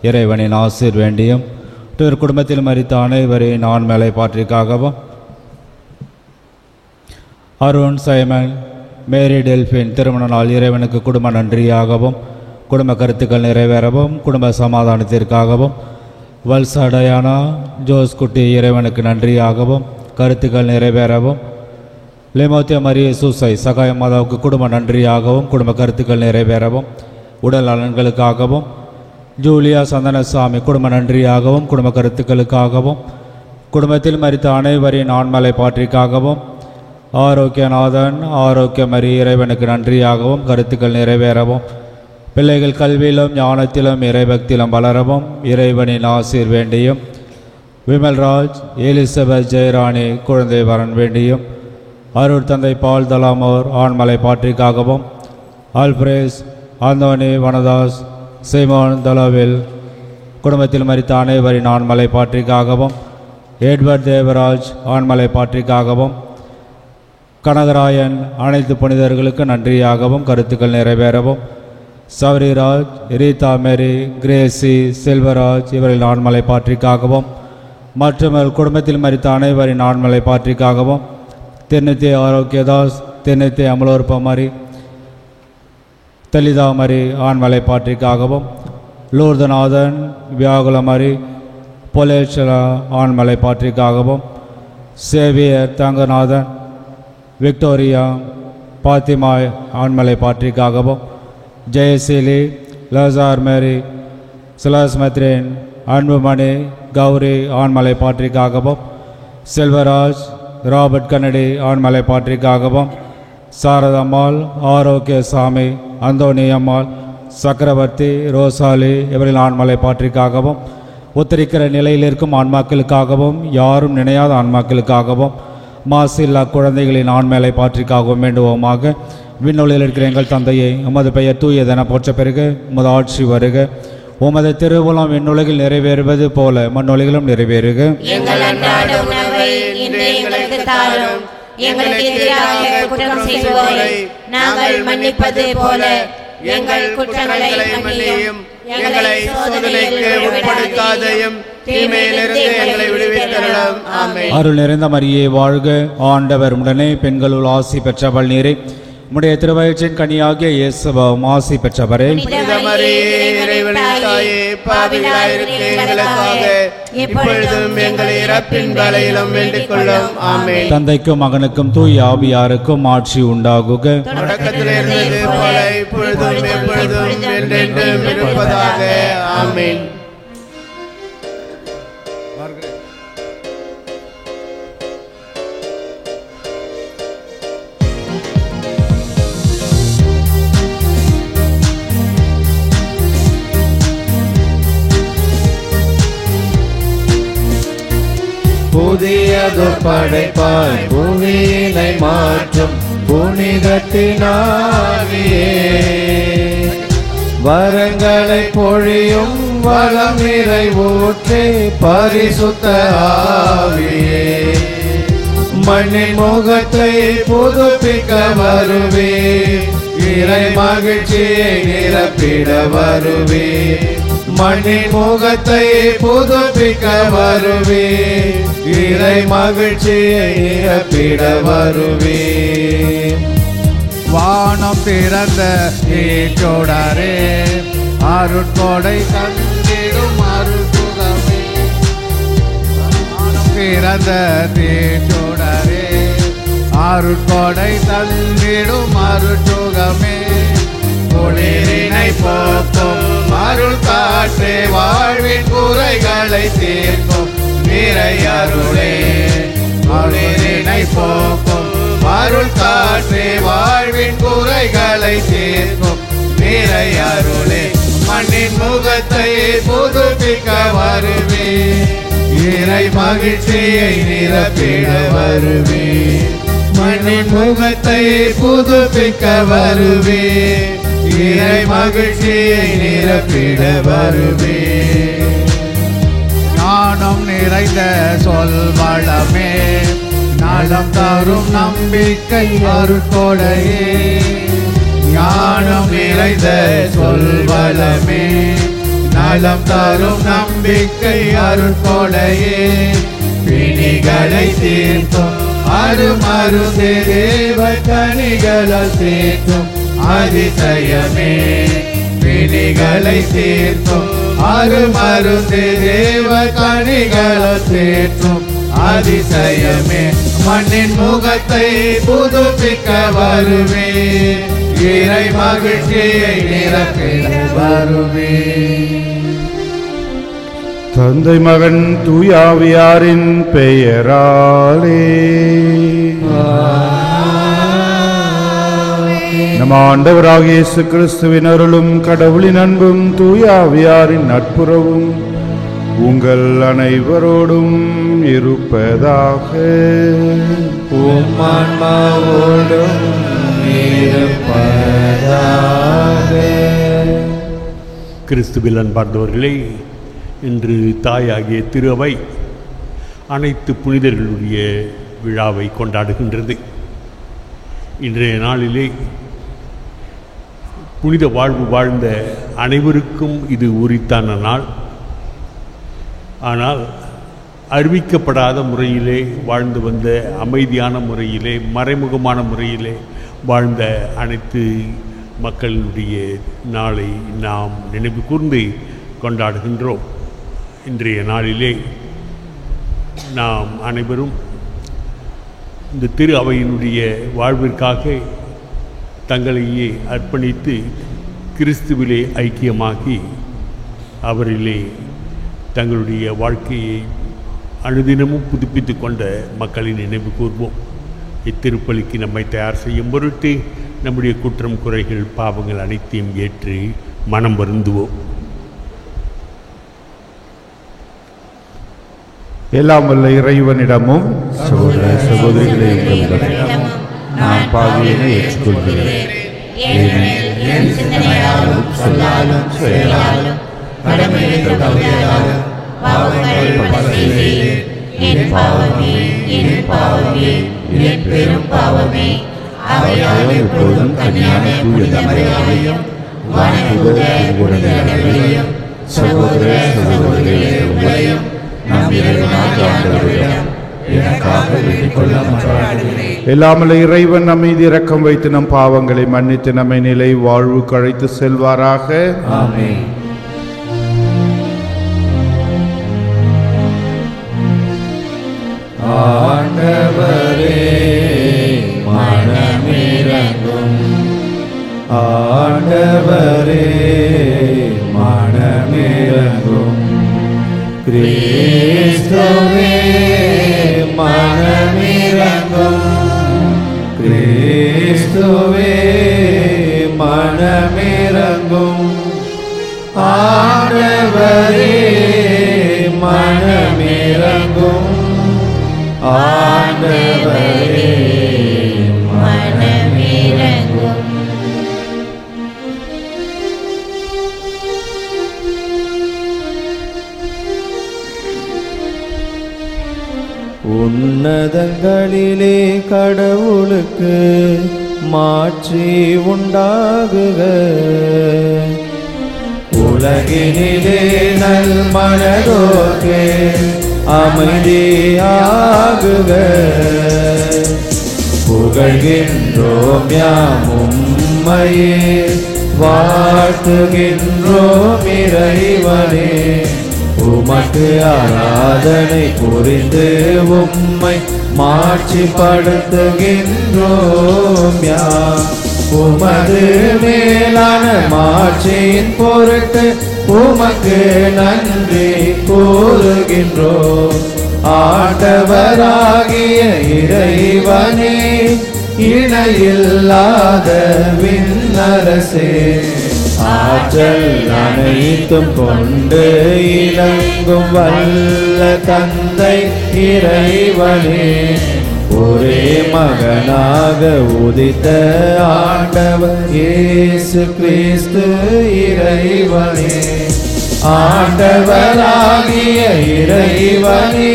இறைவனின் ஆசீர் வேண்டியும் குடும்பத்தில் மரித்த அனைவரின் ஆன்மலை பாற்றிக்காகவும் அருண் சைமன் மேரி டெல்பின் திருமண நாள் இறைவனுக்கு குடும்ப நன்றியாகவும் குடும்ப கருத்துக்கள் நிறைவேறவும் குடும்ப சமாதானத்திற்காகவும் வல்சடையானா ஜோஸ் குட்டி இறைவனுக்கு நன்றியாகவும் கருத்துக்கள் நிறைவேறவும் லிமோத்திய மரிய சூசை சகாய மாதாவுக்கு குடும்ப நன்றியாகவும் குடும்ப கருத்துக்கள் நிறைவேறவும் உடல் நலன்களுக்காகவும் ஜூலியா சந்தனசாமி குடும்ப நன்றியாகவும் குடும்ப கருத்துக்களுக்காகவும் குடும்பத்தில் மரித்த அனைவரின் ஆன்மலை பாற்றிக்காகவும் ஆரோக்கியநாதன் ஆரோக்கியமரி இறைவனுக்கு நன்றியாகவும் கருத்துக்கள் நிறைவேறவும் பிள்ளைகள் கல்வியிலும் ஞானத்திலும் இறைபக்தியிலும் வளரவும் இறைவனின் ஆசீர் வேண்டியும் விமல்ராஜ் எலிசபெத் ஜெயராணி குழந்தை வரன் வேண்டியும் அருள் தந்தை பால் தலாமோர் ஆண்மலை பாற்றிக்காகவும் ஆல்பிரேஸ் ஆந்தோனி வனதாஸ் சைமோன் தலாவில் குடும்பத்தில் மரித்த அனைவரின் ஆண்மலை பாற்றிக்காகவும் எட்வர்ட் தேவராஜ் ஆண்மலை பாற்றிக்காகவும் கனகராயன் அனைத்து புனிதர்களுக்கு நன்றியாகவும் கருத்துக்கள் நிறைவேறவும் சௌரிராஜ் ரீதா மேரி கிரேசி செல்வராஜ் இவரின் ஆண்மலை பாற்றிக்காகவும் மற்றும் குடும்பத்தில் மரித்த அனைவரின் ஆண்மலை பாற்றிக்காகவும் தென்னித்திய Arokiadas தென்னித்திய அமலோற்பமரி தெளிதாமரி ஆண்மலை பாற்றிக்காகவும் லூர்தநாதன் வியாகுலமரி பொலேச்சலா ஆண்மலை பாற்றிக்காகவும் Xavier தங்கநாதன் Victoria Fathima ஆண்மலை பாற்றிக்காகவும் Jayaseeli Lazar மேரி சுலாஸ் மெத்ரேன் அன்புமணி கௌரி ஆண்மலை பாற்றிக்காகவும் செல்வராஜ் ராபர்ட் கன்னடி ஆண்மலை பாற்றிக்காகவும் சாரதம்மாள் ஆரோக்கியசாமி அந்தோனி அம்மாள் சக்கரவர்த்தி ரோசாலி இவரின் ஆண்மலை பாற்றிக்காகவும் உத்தரிக்கிற நிலையில் இருக்கும் ஆன்மாக்களுக்காகவும் யாரும் நினையாத ஆன்மாக்களுக்காகவும் மாசில்லா குழந்தைகளின் ஆண்மலை பாற்றிக்காகவும் வேண்டுவோமாக. விண்ணொலியில் இருக்கிற எங்கள் தந்தையை உமது பெயர் தூயதென போற்ற பெருக, உமது ஆட்சி வருக, உமது திருவுளம் விண்ணுலகில் நிறைவேறுவது போல மண்ணுலகிலும் நிறைவேறுக. எங்கள் அன்றாட உணவை இன்று எங்களுக்கு தாரும். எங்களுக்கு எதிராக குற்றம் செய்வோரை நாங்கள் மன்னிப்பது போல எங்கள் குற்றங்களை மன்னியும். எங்களை சோதனைக்கு உட்படுத்தாதையும் தீமையிலிருந்து எங்களை விடுவித்தருளும். ஆமென். அருள் நிறைந்த மரியே வாழ்க, ஆண்டவர் உடனே பெண்களுள் ஆசி பெற்றவள் நீரே. உம்முடைய திருவயிற்றின் கனியாகிய இயேசுவும் ஆசி பெற்றவரே. புனித மரியே, இறைவனின் தாயே, பாவிகளாயிருக்கிற எங்களுக்காக இப்பொழுதும் எங்கள் இறப்பின் வேளையிலும் வேண்டிக் கொள்ளும். ஆமென். தந்தைக்கும் மகனுக்கும் தூய ஆவியாருக்கும் ஆட்சி உண்டாகுக. தொடக்கத்தில் இருந்தது போல இப்பொழுதும் எப்பொழுதும் என்றென்றும் இருப்பதாக. ஆமென். புதியது படைப்பாய் பூமியினை மாற்றும் புனிதத்தினாவியே, வரங்களை பொழியும் வளம் நிறைவூற்றி பரிசுத்த ஆவியே, மண்ணின் முகத்தை புதுப்பிக்க வருவே, இறை மகிழ்ச்சியை நிரப்பிட வருவே, மண்ணின் முகத்தை புதுப்பிக்க வருவே, இறை மகிழ்ச்சியை நிரப்பிட வருவே. வானம் பிறந்த ஈச்சோடரே, அருட்கொடை தந்திடும் அருட்சுகமே, வானம் பிறந்த தீச்சோடரே, அருட்கொடை தந்திடும் அருட்சுகமே, குளிரினை போக்கும் அருள் காற்றே, வாழ்வின் குறைகளை தீர்க்கும் நிறை அருளே, குளிரினை போக்கும் அருள் காற்றே, வாழ்வின் குறைகளை தீர்க்கும் நிறை அருளே, மண்ணின் முகத்தை புதுப்பிக்க வருவே, இறை மகிழ்ச்சியை நிரப்பிட வருவே, மண்ணின் முகத்தை புதுப்பிக்க வருவே, இறை மகிழ்ச்சியை நிரப்பிட வருவே. ஞானம் நிறைந்த சொல் வளமே, நலம் தரும் நம்பிக்கை அருட்கொடையே, ஞானம் நிறைந்த சொல் வளமே, நலம் தரும் நம்பிக்கை அருட்கொடையே பிணிகளை தீர்க்கும் அருமருந்தே தேவ கனிகளால் தீர்க்கும் அதிசயமே பிணிகளை தீர்க்கும் அருமருந்தே தேவ கனிகளால் தீர்க்கும் அதிசயமே மண்ணின் முகத்தை புதுப்பிக்க வருவே இறை மகிழ்ச்சியை நிரப்பிட வருவே. தந்தை மகன் தூயாவியாரின் பெயராலே நம் ஆண்டவராகிய இயேசு கிறிஸ்துவின் அருளும் கடவுளின் அன்பும் தூயாவியாரின் நட்புறவும் உங்கள் அனைவரோடும் இருப்பதாக. உம்மான்மாவோடும் இருப்பதாக. கிறிஸ்துவில் அன்பார்ந்தவர்களே, இன்று தாயாகிய திரு அவை அனைத்து புனிதர்களுடைய விழாவை கொண்டாடுகின்றது. இன்றைய நாளிலே புனித வாழ்வு வாழ்ந்த அனைவருக்கும் இது உரித்தான நாள். ஆனால் அறிவிக்கப்படாத முறையிலே வாழ்ந்து வந்த அமைதியான முறையிலே மறைமுகமான முறையிலே வாழ்ந்த அனைத்து மக்களுடைய நாளை நாம் நினைவு கூர்ந்து கொண்டாடுகின்றோம். இன்றைய நாளிலே நாம் அனைவரும் இந்த திரு அவையினுடைய வாழ்விற்காக தங்களையே அர்ப்பணித்து கிறிஸ்துவிலே ஐக்கியமாகி அவரிலே தங்களுடைய வாழ்க்கையை அனுதினமும் புதுப்பித்து கொண்ட மக்களின் நினைவு கூர்வோம். இத்திருப்பலிக்கு நம்மை தயார் செய்யும் பொருட்டு நம்முடைய குற்றம் குறைகள் பாவங்கள் அனைத்தையும் ஏற்று மனம் வருந்துவோம். எல்லாம் வல்ல இறைவனிடமும் சகோதர சகோதரிகளை உங்களிடமும் நான் பாவியனை ஏற்றுக்கொள்கிறேன். ஏனெனில் என் சிந்தனையாலும் சொல்லாலும் செயலாலும் கடமையை தவறியதாலும் பாவங்கள் பல செய்தேன். என் பாவமே என் பாவமே என் பெரும் பாவமே. அவையால் எப்போதும் கன்னியான புனித மரியாதையும் வானதூதர்களையும் சகோதர சகோதரிகளே உங்களையும் நம் இறைவனாகிய ஆண்டவரிடம் எனக்காக வேண்டிக் கொள்ள மன்றாடுகிறேன். எல்லாமல்ல இறைவன் நம் மீது இரக்கம் வைத்து நம் பாவங்களை மன்னித்து நம்மை நிலை வாழ்வுக்கு அழைத்து செல்வாராக. ஆமென். ஆண்டவரே மனமிரங்கும். ஆண்டவரே மனமிரங்கும். கிறிஸ்துவே மனமிரங்கும். கிறிஸ்துவே மனமிரங்கும். ஆண்டவரே மனமிரங்கும். ஆண்டவரே மனமிரங்கும். உன்னதங்களிலே கடவுளுக்கு மாட்சி உண்டாகுக. உலகினிலே நல் மனதோர்க்கே அமைதியாகுக. புகழ்கின்றோம் யாம் உம்மையே, வாழ்த்துகின்றோம் இறைவனே. உமக்கு ஆராதனை புரிந்து உம்மை மாட்சிப்படுத்துகின்றோம் யாம். உமது மேலான மாட்சியின் பொருட்டு உமக்கு நன்றி கூறுகின்றோம். ஆண்டவராகிய இறைவனே, இணையில்லாத விண்ணரசே, ஆற்றல் அனைத்தும் கொண்டு இலங்கும் வல்ல தந்தை இறைவனே, ஒரே மகனாக உதித்த ஆண்டவர் இயேசு கிறிஸ்து இறைவனே. ஆண்டவராகிய இறைவனே,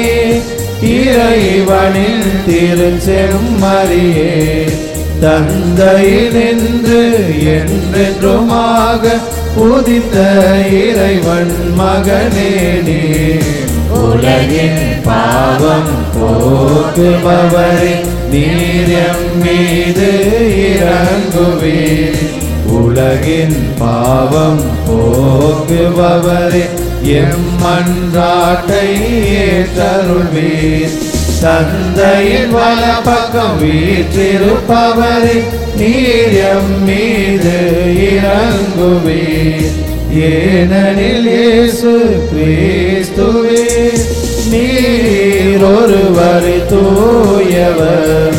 இறைவனின் திருச்செம்மறியே, தந்தையினின்று என்றென்றுமாக உதித்த இறைவன் மகனே நீ. உலகின் பாவம் போக்குபவரே நீர் எம் மீது இறங்குவீர். உலகின் பாவம் போக்குபவரே எம் மன்றாட்டை ஏற்றருள்வீர். தந்தையின் வலப்பக்கம் வீற்றிருப்பவரே நீர் எம் மீது இறங்குவீர். ஏனெனில் இயேசு கிறிஸ்துவே நீர் ஒருவரே தூயவர்,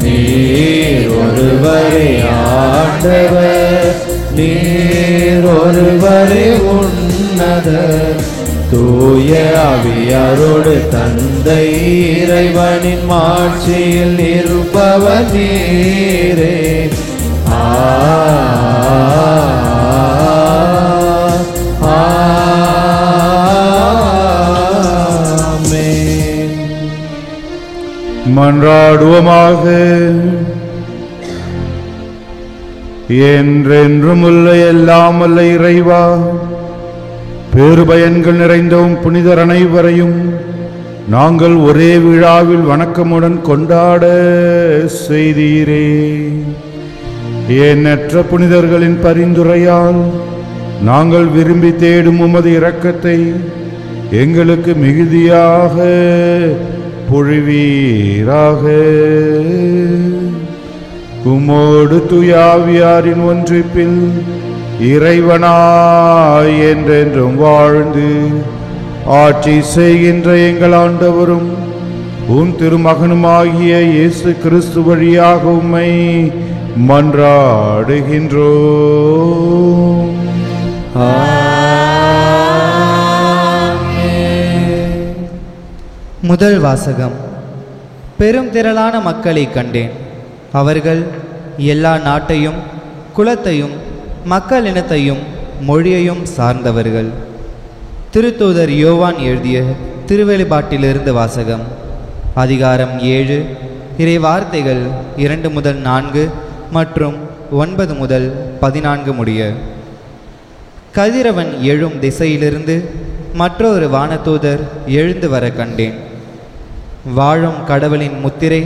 நீர் ஒருவரே ஆண்டவர், நீர் ஒருவரே உன்னதர். தூய ஆவியாரோடு தந்தை இறைவனின் மாட்சியில் இருப்பவர் நீரே. ஆமென். மன்றாடுவோமாக. என்றென்றும் உள்ள எல்லாம் வல்ல இறைவா, பேறுபயன்கள் நிறைந்தவும் புனிதர் அனைவரையும் நாங்கள் ஒரே விழாவில் வணக்கமுடன் கொண்டாட செய்தீரே. எண்ணற்ற புனிதர்களின் பரிந்துரையால் நாங்கள் விரும்பி தேடும் உமது இரக்கத்தை எங்களுக்கு மிகுதியாக பொழிவீராக. உமோடு தூயாவியாரின் ஒன்றிப்பில் இறைவனாய் என்றென்றும் வாழ்ந்து ஆட்சி செய்கின்ற எங்கள் ஆண்டவரும் உம் திருமகனுமாகிய இயேசு கிறிஸ்து வழியாக உம்மை மன்றாடுகின்றோம். முதல் வாசகம். பெரும் திரளான மக்களை கண்டேன். அவர்கள் எல்லா நாட்டையும் குலத்தையும் மக்கள் இனத்தையும் மொழியையும் சார்ந்தவர்கள். திருத்தூதர் யோவான் எழுதிய திருவெளிப்பாட்டிலிருந்து வாசகம். அதிகாரம் 7, இறை வார்த்தைகள் 2 முதல் 4 மற்றும் 9 முதல் 14 முடிய. கதிரவன் எழும் திசையிலிருந்து மற்றொரு வானதூதர் எழுந்து வர கண்டேன். வாழும் கடவுளின் முத்திரை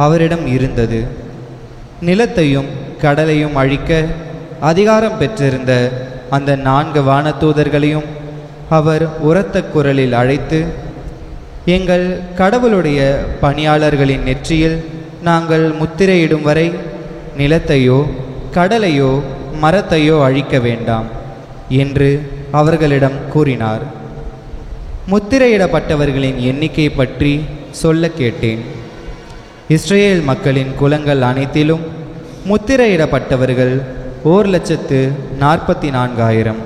அவரிடம் இருந்தது. நிலத்தையும் கடலையும் அழிக்க அதிகாரம் பெற்றிருந்த அந்த 4 வானதூதர்களையும் அவர் உரத்த குரலில் அழைத்து, எங்கள் கடவுளுடைய பணியாளர்களின் நெற்றியில் நாங்கள் முத்திரையிடும் வரை நிலத்தையோ கடலையோ மரத்தையோ அழிக்க வேண்டாம் என்று அவர்களிடம் கூறினார். முத்திரையிடப்பட்டவர்களின் எண்ணிக்கை பற்றி சொல்ல கேட்டேன். இஸ்ரேல் மக்களின் குலங்கள் அனைத்திலும் முத்திரையிடப்பட்டவர்கள் 1,44,000.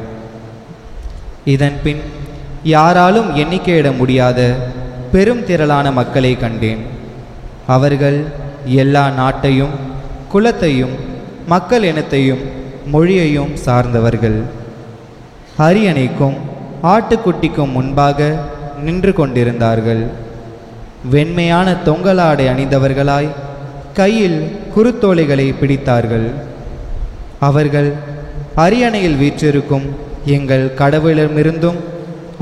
இதன் பின் யாராலும் எண்ணிக்கையிட முடியாத பெரும் திரளான மக்களை கண்டேன். அவர்கள் எல்லா நாட்டையும் குலத்தையும் மக்கள் இனத்தையும் மொழியையும் சார்ந்தவர்கள். அரியணைக்கும் ஆட்டுக்குட்டிக்கும் முன்பாக நின்று கொண்டிருந்தார்கள். வெண்மையான தொங்கலாடை அணிந்தவர்களாய் கையில் குருத்தோலைகளை பிடித்தார்கள். அவர்கள் அரியணையில் வீற்றிருக்கும் எங்கள் கடவுளிடமிருந்தும்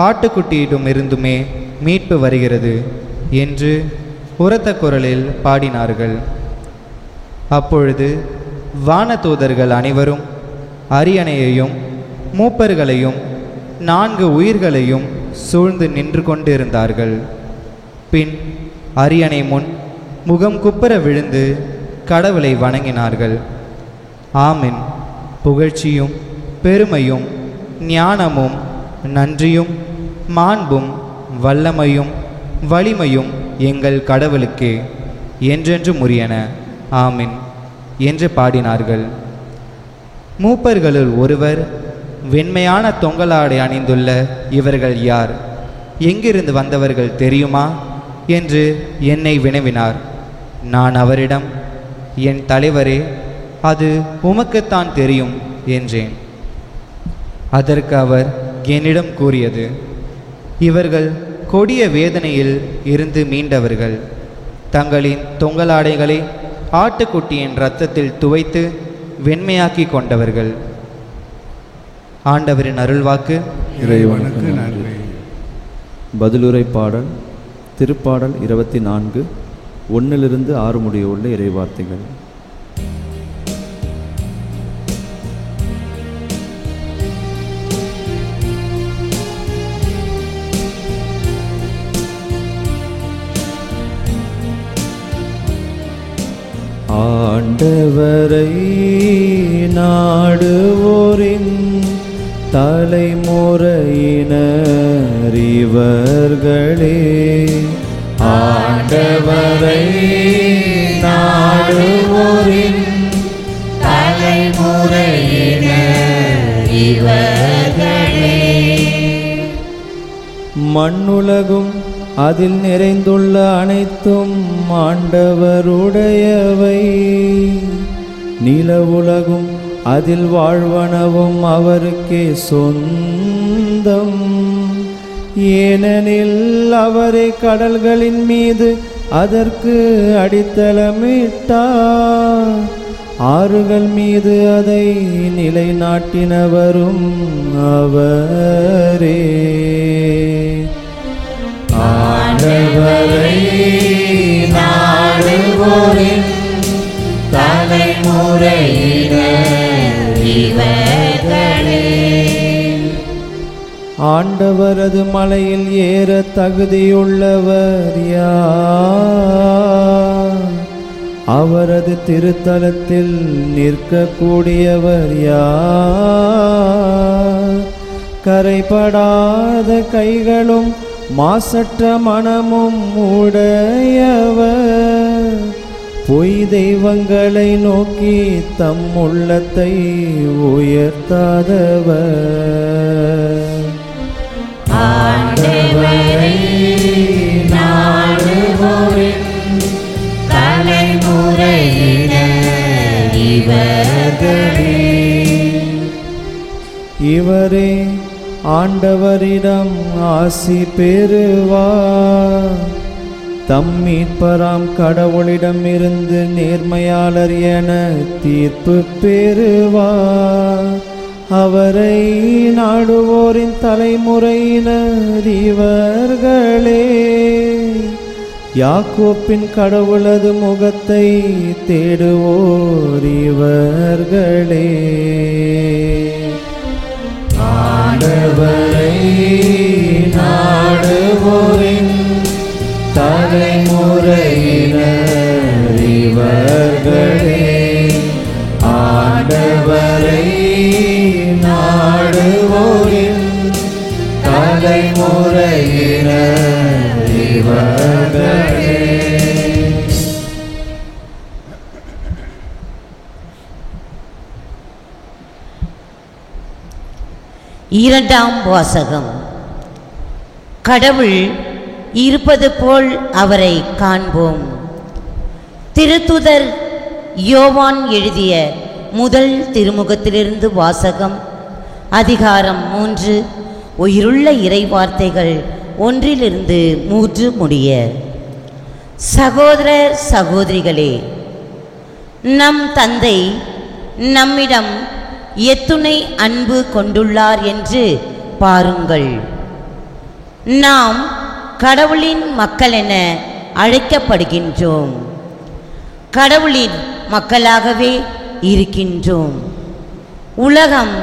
ஆட்டுக்குட்டியிடமிருந்துமே மீட்பு வருகிறது என்று உரத்த குரலில் பாடினார்கள். அப்பொழுது வானதூதர்கள் அனைவரும் அரியணையையும் மூப்பர்களையும் 4 உயிர்களையும் சூழ்ந்து நின்று கொண்டிருந்தார்கள். பின் அரியணை முன் முகம் குப்புற விழுந்து கடவுளை வணங்கினார்கள். ஆமென். புகழ்ச்சியும் பெருமையும் ஞானமும் நன்றியும் மாண்பும் வல்லமையும் வலிமையும் எங்கள் கடவுளுக்கே என்றென்று உரியன. ஆமென் என்று பாடினார்கள். மூப்பர்களுள் ஒருவர், வெண்மையான தொங்கலாடை அணிந்துள்ள இவர்கள் யார்? எங்கிருந்து வந்தவர்கள் தெரியுமா என்று என்னை வினவினார். நான் அவரிடம், என் தலைவரே, அது உமக்குத்தான் தெரியும் என்றேன். அதற்கு அவர் என்னிடம் கூறியது, இவர்கள் கொடிய வேதனையில் இருந்து மீண்டவர்கள். தங்களின் தொங்கலாடைகளை ஆட்டுக்குட்டியின் இரத்தத்தில் துவைத்து வெண்மையாக்கி கொண்டவர்கள். ஆண்டவரின் அருள்வாக்கு. இறைவனுக்கு நன்றி. பதிலுரை பாடல் திருப்பாடல் 24 1 to 6 முடிய உள்ள இறைவார்த்தைகள். ஆண்டவரை நாடுவோரின் தலைமுறையினர் இவர்களே. ஆண்டவரை நாடுவோரின் தலைமுறையினர் இவர்களே. மண்ணுலகும் அதில் நிறைந்துள்ள அனைத்தும் ஆண்டவருடையவை. நில உலகும் அதில் வாழ்வனவும் அவருக்கே சொந்தம். ஏனெனில் அவரே கடல்களின் மீது அதற்கு அடித்தளமிட்டார். ஆறுகள் மீது அதை நிலைநாட்டினவரும் அவரே. ஆண்டவரை நாடுவோரின் தலைமுறையினர் இவர்களே. ஆண்டவரது மலையில் ஏற தகுதியுள்ளவர் யார்? அவரது திருத்தலத்தில் நிற்கக்கூடியவர் யார்? கரைபடாத கைகளும் மாசற்ற மனமும் உடையவர். பொய் தெய்வங்களை நோக்கி தம் உள்ளத்தை உயர்த்தாதவர். ஆண்டவரை நாடுவோரின் தலைமுறையினர் இவர்களே. இவரே ஆண்டவரிடம் ஆசி பெறுவார். தம் மீட்பராம் கடவுளிடம் இருந்து நேர்மையாளர் என தீர்ப்பு பெறுவார். அவரை நாடுவோரின் தலைமுறையினர் இவர்களே. யாக்கோப்பின் கடவுளது முகத்தை தேடுவோர் இவர்களே. ஆண்டவரை நாடுவோரின் தலைமுறையினர் இவர்களே. ஆண்டவரை நாடுவோரின் தலைமுறையினர் இவர்களே. இரண்டாம் வாசகம். கடவுள் இருப்பது போல் அவரை காண்போம். திருத்துதர் யோவான் எழுதிய முதல் திருமுகத்திலிருந்து வாசகம். அதிகாரம் 3. உயிருள்ள இறைவார்த்தைகள் 1 முடிய. சகோதர சகோதரிகளே, நம் தந்தை நம்மிடம் எத்துணை அன்பு கொண்டுள்ளார் என்று பாருங்கள். நாம் கடவுளின் மக்கள் என அழைக்கப்படுகின்றோம். கடவுளின் மக்களாகவே இருக்கின்றோம். உலகம்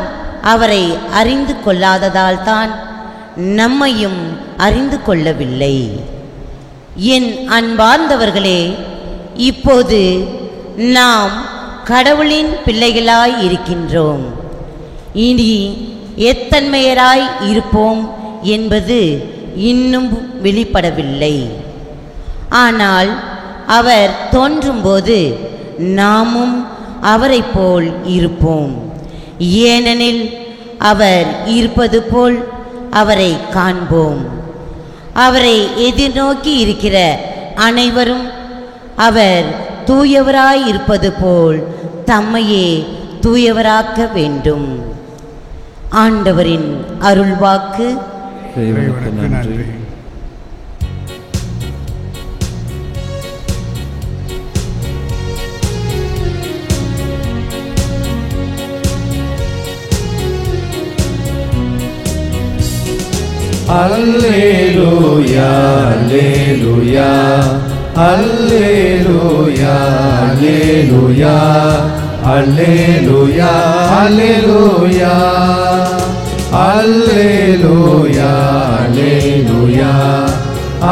அவரை அறிந்து கொள்ளாததால் தான் நம்மையும் அறிந்து கொள்ளவில்லை. என் அன்பார்ந்தவர்களே, இப்போது நாம் கடவுளின் பிள்ளைகளாய் இருக்கின்றோம். இனி எத்தன்மையராய் இருப்போம் என்பது இன்னும் வெளிப்படவில்லை. ஆனால் அவர் தோன்றும்போது நாமும் அவரை போல் இருப்போம். ஏனெனில் அவர் இருப்பது போல் அவரை காண்போம். அவரை எதிர்நோக்கி இருக்கிற அனைவரும் அவர் தூயவராய் இருப்பது போல் தம்மையே தூயவராக்க வேண்டும். ஆண்டவரின் அருள்வாக்கு. இறைவனுக்கு நன்றி. அல்லேலூயா அல்லேலூயா அல்லேலூயா அல்லேலூயா அல்லேலூயா அல்லேலூயா அல்லேலூயா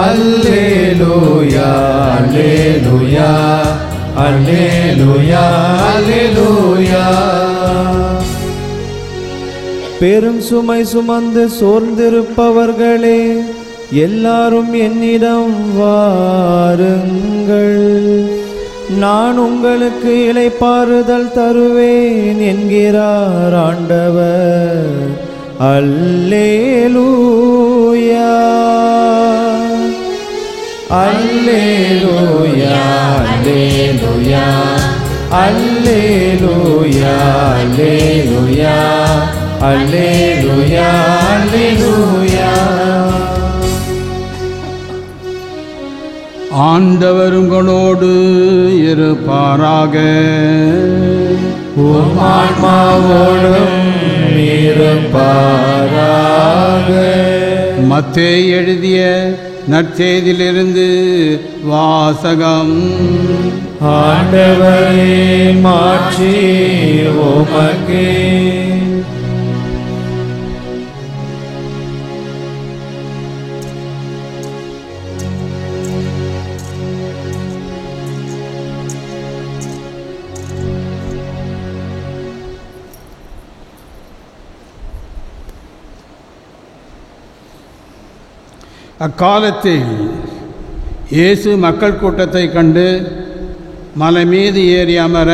அல்லேலூயா அல்லேலூயா அல்லேலூயா அல்லேலூயா. பெரும் சுமை சுமந்து சோர்ந்திருப்பவர்களே, எல்லாரும் என்னிடம் வாருங்கள், நான் உங்களுக்கு இளைப்பாறுதல் தருவேன் என்கிறார் ஆண்டவர். அல்லேலூயா அல்லேலூயா அல்லேலூயா அல்லேலூயா அல்லேலூயா அல்லேலூயா அல்லேலூயா. ஆண்டவர் உங்களோடு இருப்பாராக. உம் ஆன்மாவோடும் இருப்பாராக. மத்தேயு எழுதிய நற்செய்தியிலிருந்து வாசகம். ஆண்டவரே மாட்சி உமக்கே. அக்காலத்தில் இயேசு மக்கள் கூட்டத்தை கண்டு மலை மீது ஏறி அமர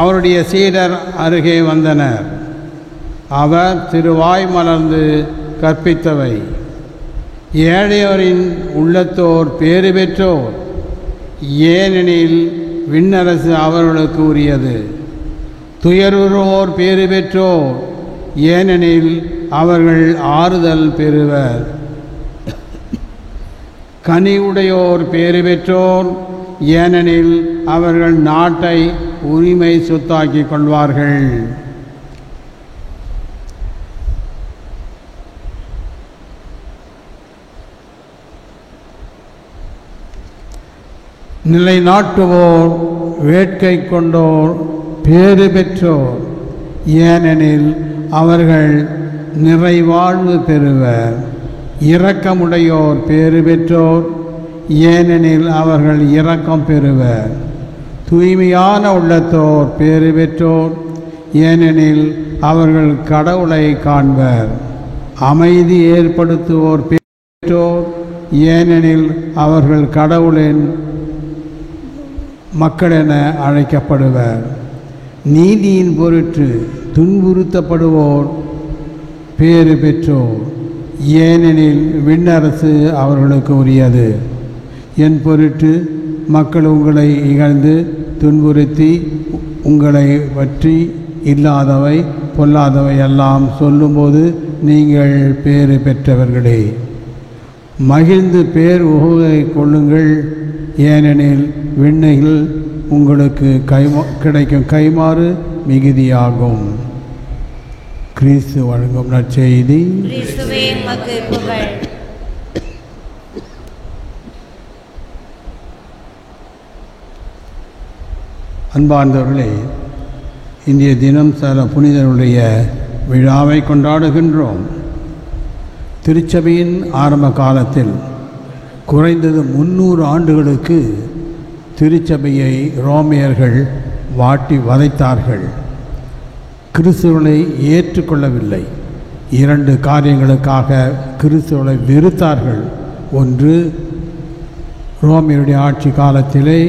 அவருடைய சீடர் அருகே வந்தனர். அவர் திருவாய் மலர்ந்து கற்பித்தவை: ஏழையோரின் உள்ளத்தோர் பேறு பெற்றோர், ஏனெனில் விண்ணரசு அவர்களுக்கு உரியது. துயருவோர் பேறு பெற்றோர், ஏனெனில் அவர்கள் ஆறுதல் பெறுவர். கனி உடையோர் பேறு பெற்றோர், ஏனெனில் அவர்கள் நாட்டை உரிமை சொத்தாக்கிக் கொள்வார்கள். நிலைநாட்டுவோர் வேட்கை கொண்டோர் பேறு பெற்றோர், ஏனெனில் அவர்கள் நிறைவாழ்வு பெறுவர். இரக்கமுடையோர் பேறு பெற்றோர், ஏனெனில் அவர்கள் இரக்கம் பெறுவர். தூய்மையான உள்ளத்தோர் பேறு பெற்றோர், ஏனெனில் அவர்கள் கடவுளை காண்பர். அமைதி ஏற்படுத்துவோர் பேறு பெற்றோர், ஏனெனில் அவர்கள் கடவுளின் மக்களென அழைக்கப்படுவர். நீதியின் பொருட்டு துன்புறுத்தப்படுவோர் பேறு பெற்றோர், ஏனெனில் விண்ணரசு அவர்களுக்கு உரியது. என் பொருட்டு மக்கள் உங்களை இகழ்ந்து துன்புறுத்தி உங்களை பற்றி இல்லாதவை பொல்லாதவை எல்லாம் சொல்லும்போது நீங்கள் பேறு பெற்றவர்களே. மகிழ்ந்து பேர் உகை கொள்ளுங்கள், ஏனெனில் விண்ணையில் உங்களுக்கு கிடைக்கும் கைமாறு மிகுதியாகும். கிறிஸ்து வழங்கும் நற்செய்தி. கிறிஸ்துவே உமக்கு புகழ். அன்பார்ந்தவர்களே, இன்றைய தினம் சில புனிதருடைய விழாவை கொண்டாடுகின்றோம். திருச்சபையின் ஆரம்ப காலத்தில் குறைந்தது 300 ஆண்டுகளுக்கு திருச்சபையை ரோமியர்கள் வாட்டி வதைத்தார்கள். கிறிஸ்துவனை ஏற்றுக்கொள்ளவில்லை. 2 காரியங்களுக்காக கிறிஸ்துவனை வெறுத்தார்கள். ஒன்று, ரோமியருடைய ஆட்சி காலத்திலே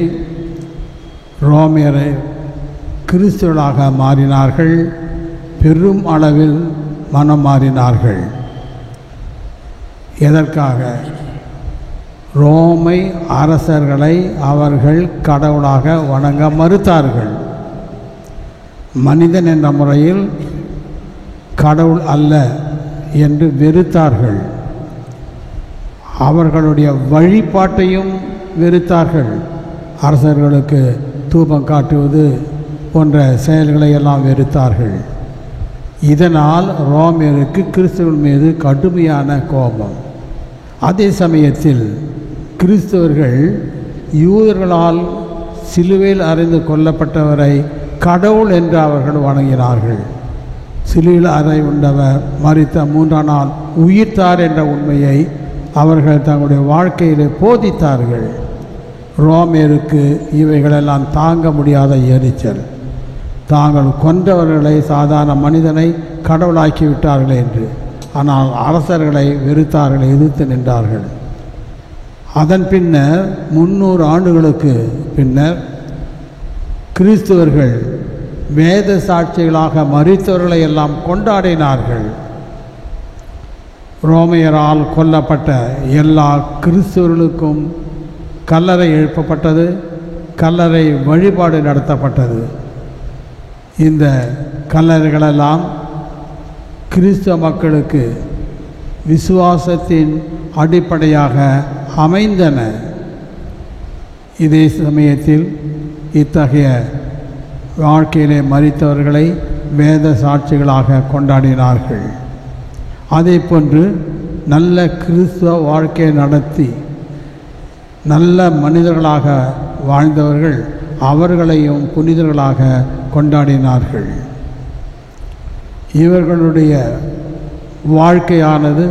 ரோமியரை கிறிஸ்துவர்களாக மாறினார்கள். பெரும் அளவில் மனம் மாறினார்கள். எதற்காக? ரோமை அரசர்களை அவர்கள் கடவுளாக வணங்க மறுத்தார்கள். மனிதன் என்ற முறையில் கடவுள் அல்ல என்று வெறுத்தார்கள். அவர்களுடைய வழிபாட்டையும் வெறுத்தார்கள். அரசர்களுக்கு தூபம் காட்டுவது போன்ற செயல்களை எல்லாம் வெறுத்தார்கள். இதனால் ரோமியருக்கு கிறிஸ்துவின் மீது கடுமையான கோபம். அதே சமயத்தில் கிறிஸ்தவர்கள் யூதர்களால் சிலுவையில் அறைந்து கொல்லப்பட்டவரை கடவுள் என்று அவர்கள் வணங்கினார்கள். சிலுவையில் அறை உண்டவர் மரித்த 3ஆம் நாள் உயிர்த்தார் என்ற உண்மையை அவர்கள் தங்களுடைய வாழ்க்கையிலே போதித்தார்கள். ரோமியருக்கு இவைகளெல்லாம் தாங்க முடியாத எரிச்சல். தாங்கள் கொன்றவர்களை, சாதாரண மனிதனை கடவுளாக்கி விட்டார்கள் என்று. ஆனால் அரசர்களை வெறுத்தார்கள், எதிர்த்து நின்றார்கள். அதன் பின்னர் 300 ஆண்டுகளுக்கு பின்னர் கிறிஸ்தவர்கள் வேத சாட்சிகளாக மரித்தவர்களை எல்லாம் கொண்டாடினார்கள். ரோமையரால் கொல்லப்பட்ட எல்லா கிறிஸ்தவர்களுக்கும் கல்லறை எழுப்பப்பட்டது, கல்லறை வழிபாடு நடத்தப்பட்டது. இந்த கல்லறைகளெல்லாம் கிறிஸ்தவ மக்களுக்கு விசுவாசத்தின் அடிப்படையாக அமைந்தன. இதே சமயத்தில் இத்தகைய வாழ்க்கையிலே மரித்தவர்களை வேத சாட்சிகளாக கொண்டாடினார்கள். அதே போன்று நல்ல கிறிஸ்துவ வாழ்க்கையை நடத்தி நல்ல மனிதர்களாக வாழ்ந்தவர்கள் அவர்களையும் புனிதர்களாக கொண்டாடினார்கள். இவர்களுடைய வாழ்க்கையானது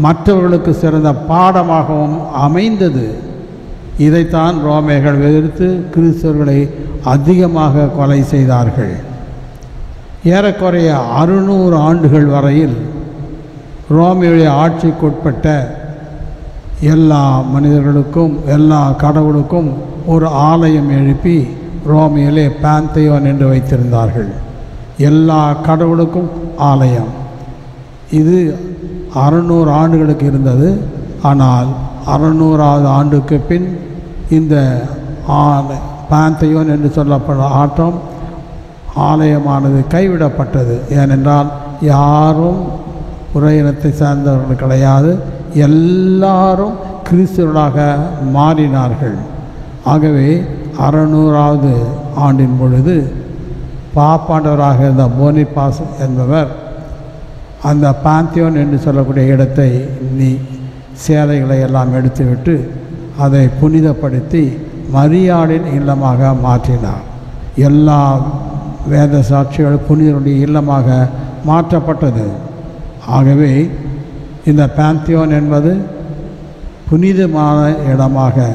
மற்றவர்களுக்கு சிறந்த பாடமாகவும் அமைந்தது. இதைத்தான் ரோமையர்கள் எதிர்த்து கிறிஸ்தவர்களை அதிகமாக கொலை செய்தார்கள். ஏறக்குறைய 600 ஆண்டுகள் வரையில் ரோமையுடைய ஆட்சிக்குட்பட்ட எல்லா மனிதர்களுக்கும் எல்லா கடவுளுக்கும் ஒரு ஆலயம் எழுப்பி ரோமையிலே பாந்தையோன் என்று வைத்திருந்தார்கள். எல்லா கடவுளுக்கும் ஆலயம். இது 600 ஆண்டுகளுக்கு இருந்தது. ஆனால் 600வது ஆண்டுக்கு பின் இந்த பாந்தையோன் என்று சொல்லப்பட்ட ஆலயமானது கைவிடப்பட்டது. ஏனென்றால் யாரும் புற இனத்தை சார்ந்தவர்கள் கிடையாது, எல்லாரும் கிறிஸ்தவர்களாக மாறினார்கள். ஆகவே 600வது ஆண்டின் பொழுது பாப்பாண்டவராக இருந்த போனிபாஸ் என்பவர் அந்த பாந்தியோன் என்று சொல்லக்கூடிய இடத்தை சேலைகளை எல்லாம் எடுத்துவிட்டு அதை புனிதப்படுத்தி மரியாளின் இல்லமாக மாற்றினார். எல்லா வேத சாட்சிகள் புனிதருடைய இல்லமாக மாற்றப்பட்டது. ஆகவே இந்த பாந்தியோன் என்பது புனிதமான இடமாக,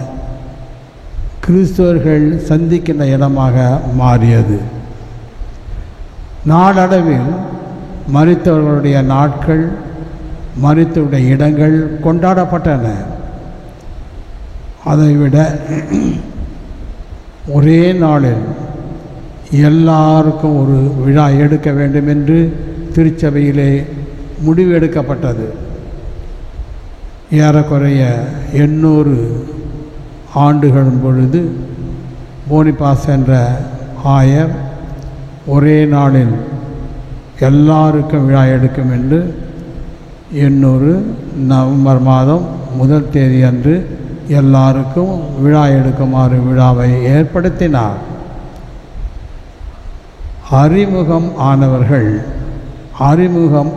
கிறிஸ்தவர்கள் சந்திக்கின்ற இடமாக மாறியது. நாளடைவில் மரித்தவர்களுடைய நாட்கள், மரித்தவருடைய இடங்கள் கொண்டாடப்பட்டன. அதைவிட ஒரே நாளில் எல்லாருக்கும் ஒரு விழா எடுக்க வேண்டும் என்று திருச்சபையிலே முடிவு எடுக்கப்பட்டது. ஏறக்குறைய 800 ஆண்டுகளின் பொழுது போனிபாஸ் என்ற ஆயர் ஒரே நாளில் எல்லாருக்கும் விழா எடுக்கும் என்று 800 நவம்பர் மாதம் 1 தேதி அன்று எல்லாருக்கும் விழா எடுக்குமாறு விழாவை ஏற்படுத்தினார். அறிமுகம் ஆனவர்கள், அறிமுகம்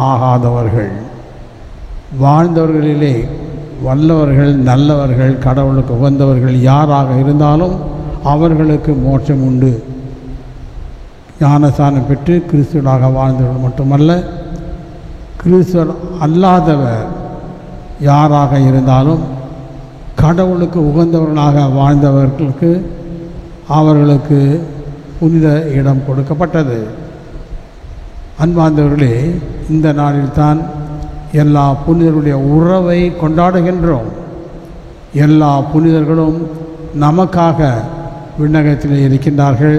ஆகாதவர்கள், வாழ்ந்தவர்களிலே வல்லவர்கள், நல்லவர்கள், கடவுளுக்கு உகந்தவர்கள் யாராக இருந்தாலும் அவர்களுக்கு மோட்சம் உண்டு. ஞானஸ்நானம் பெற்று கிறிஸ்துவராக வாழ்ந்தவர்கள் மட்டுமல்ல, கிறிஸ்துவர் அல்லாதவர் யாராக இருந்தாலும் கடவுளுக்கு உகந்தவர்களாக வாழ்ந்தவர்களுக்கு அவர்களுக்கு புனித இடம் கொடுக்கப்பட்டது. அன்பார்ந்தவர்களே, இந்த நாளில்தான் எல்லா புனிதர்களுடைய உறவை கொண்டாடுகின்றோம். எல்லா புனிதர்களும் நமக்காக விண்ணகத்தில் இருக்கின்றார்கள்.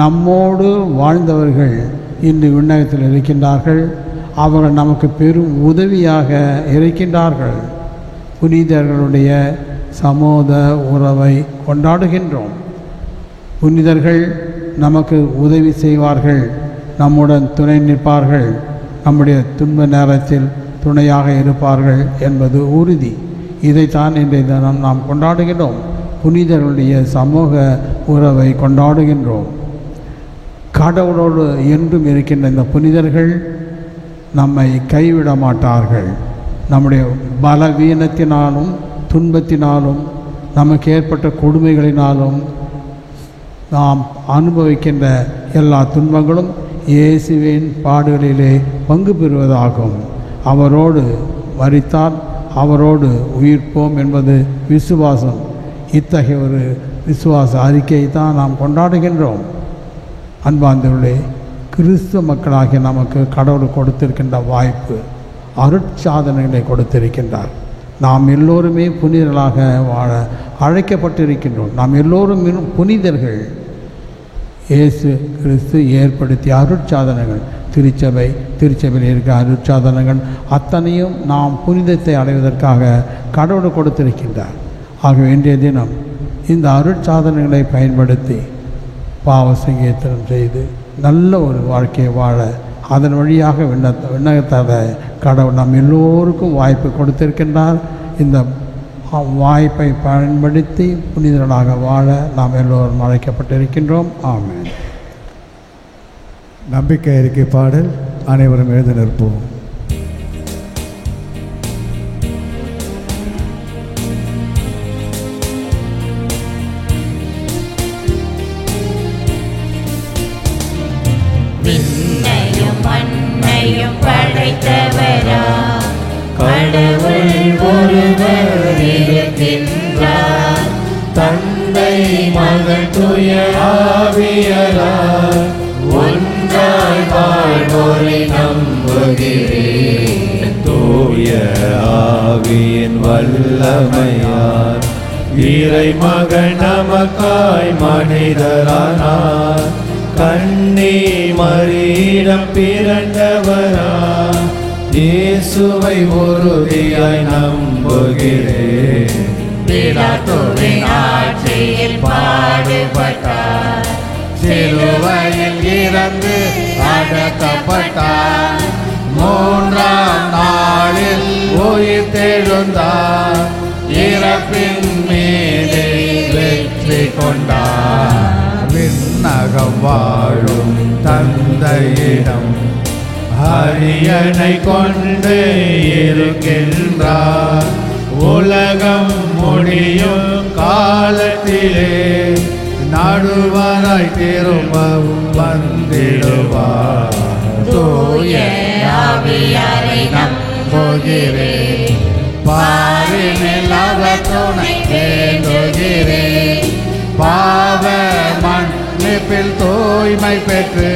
நம்மோடு வாழ்ந்தவர்கள் இன்று விண்ணகத்தில் இருக்கின்றார்கள். அவர்கள் நமக்கு பெரும் உதவியாக இருக்கின்றார்கள். புனிதர்களுடைய சமூக உறவை கொண்டாடுகின்றோம். புனிதர்கள் நமக்கு உதவி செய்வார்கள், நம்முடன் துணை நிற்பார்கள், நம்முடைய துன்ப நேரத்தில் துணையாக இருப்பார்கள் என்பது உறுதி. இதைத்தான் இன்றைய தினம் நாம் கொண்டாடுகின்றோம். புனிதர்களுடைய சமூக உறவை கொண்டாடுகின்றோம். கடவுளோடு என்றும் இருக்கின்ற இந்த புனிதர்கள் நம்மை கைவிட மாட்டார்கள். நம்முடைய பலவீனத்தினாலும் துன்பத்தினாலும் நமக்கு ஏற்பட்ட கொடுமைகளினாலும் நாம் அனுபவிக்கின்ற எல்லா துன்பங்களும் இயேசுவின் பாடுகளிலே பங்கு பெறுவதாகும். அவரோடு மரித்தால் அவரோடு உயிர்ப்போம் என்பது விசுவாசம். இத்தகைய ஒரு விசுவாச அறிக்கையை தான் நாம் கொண்டாடுகின்றோம். அன்பார்ந்தவர்களே, கிறிஸ்துவ மக்களாகிய நமக்கு கடவுள் கொடுத்திருக்கின்ற வாய்ப்பு, அருட்சாதனைகளை கொடுத்திருக்கின்றார். நாம் எல்லோருமே புனிதர்களாக வாழ அழைக்கப்பட்டிருக்கின்றோம். நாம் எல்லோரும் புனிதர்கள். இயேசு கிறிஸ்து ஏற்படுத்திய அருட்சாதனங்கள், திருச்சபையில் இருக்கிற அருட்சாதனங்கள் அத்தனையும் நாம் புனிதத்தை அடைவதற்காக கடவுள் கொடுத்திருக்கின்றார். ஆகவே இன்றைய தினம் இந்த அருட்சாதனங்களை பயன்படுத்தி பாவ சங்கீர்த்தனம் செய்து நல்ல ஒரு வாழ்க்கையை வாழ அதன் வழியாக விண்ணகத்தாத கடவுள் நம் எல்லோருக்கும் வாய்ப்பு கொடுத்திருக்கின்றார். இந்த வாய்ப்பை பயன்படுத்தி புனிதர்களாக வாழ நாம் எல்லோரும் அழைக்கப்பட்டிருக்கின்றோம். ஆமென். நம்பிக்கை அறிக்கை பாடல் அனைவரும் எழுந்து நிற்போம். விண்ணையும் மண்ணையும் படைத்தவரா கடவுள் ஒருவர் இருக்கின்றார். தந்தை மகன் தூய ஆவியரார் ஒன்றாய் வாழ்வோரை நம்புகிறேன். தூய ஆவியின் வல்லமையார் இறை மகன் நமக்காய் மனிதரானார். கண்ணி மரியிடம் பிறந்தவரா இயேசுவை உறுதியாய் நம்புகிறேன். பிலாத்துவின் ஆட்சியில் பாடுபட்டார், சிலுவையில் இறந்து அடக்கப்பட்டார், மூன்றாம் நாளில் உயிர் தெழுந்தார், இறப்பின் மீது வெற்றி கொண்டார். விண்ணகம் வாழும் தந்தையிடம் அரியணை கொண்டு இருக்கின்றார். உலகம் முடியும் காலத்திலே நடுவராய் திரும்பவும் வந்திடுவார். தூய ஆவியாரை நம்புகிறேன், பாரினில் அவர் துணை வேண்டுகிறேன். பாவ மன்னிப்பில் தூய்மை பெற்று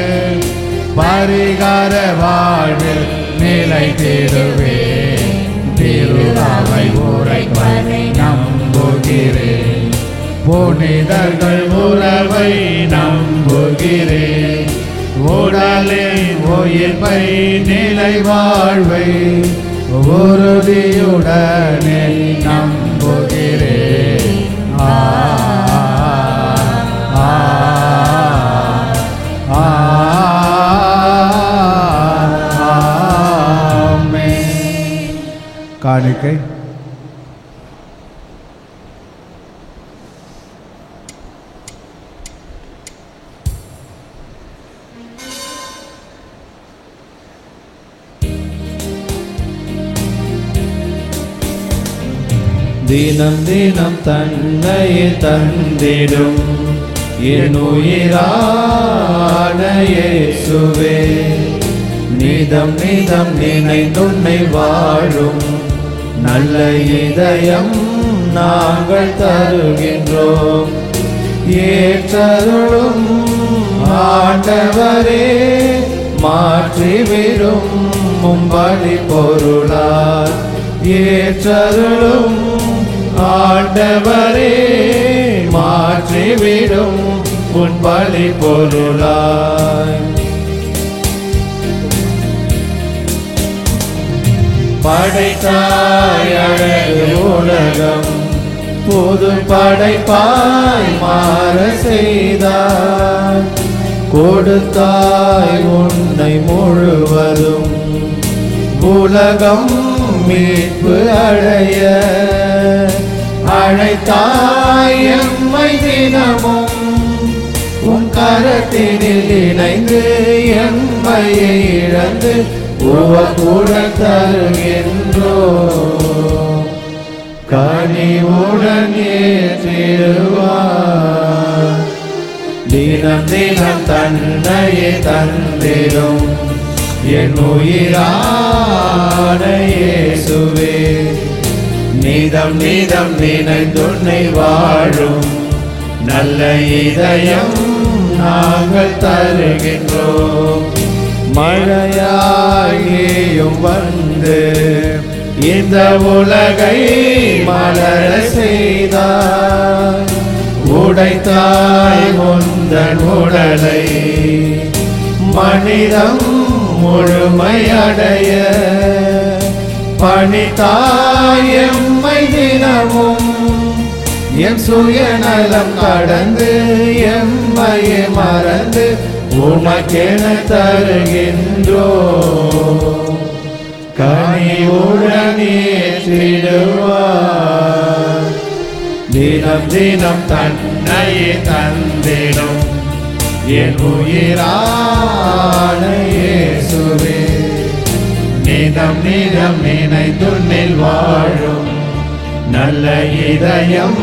பரிகார வாழ்வில் நிலைத்திடுவேன். திருவாவை உரைப்பதை நம்புகிறேன், புனிதர்கள் உறவை நம்புகிறேன். உடலின் உயிர்ப்பை நிலை வாழ்வை உறுதியுடனே நம்புகிறேன். காணிக்கை தினம் தினம் தன்னை தந்திடும் என் உயிரான இயேசுவே, நிதம் நிதம் நினைந்துன்னை வாழும் நல்ல இதயம் நாங்கள் தருகின்றோம். ஏற்றருளும் ஆண்டவரே, மாற்றிவிடும் மும்பலி பொருளார். ஏற்றருளும் ஆண்டவரே, மாற்றிவிடும் முன்பலி பொருளாய். படைத்தாய் அழகு உலகம், புது படைப்பாய் மாற செய்தாய். கொடுத்தாய் உன்னை முழுவதும் உலகம் மீட்பு அடைய. அழைத்தாய் எம்மை தினமும் உன் கரத்தினில் இணைந்து எம்மையை இழந்து உவக்குடன் தருகின்றோ கனிவுடன் ஏற்றிடுவார் தினம் தினம் தன்னையே தந்திடும் என் உயிரான இயேசுவே நீதம் நீதம் நினைந்துன்னை வாழும் நல்ல இதயம் நாங்கள் தருகின்றோம் மழையாகியும் வந்து இந்த உலகை மலர செய்தாய் உடைத்தாய் உந்தன் உடலை மனிதம் முழுமையடைய பணித்தாய் எம்மை தினமும் எம் சுயநலம் கடந்து எம்மையை மறந்து உமக்கென தருகின்றோ கனிவுடன் ஏற்றிடுவார் தினம் தினம் தன்னையே தந்திடும் என் உயிரான இயேசுவே நிதம் நிதம் நினைந்துன்னில் வாழும் நல்ல இதயம்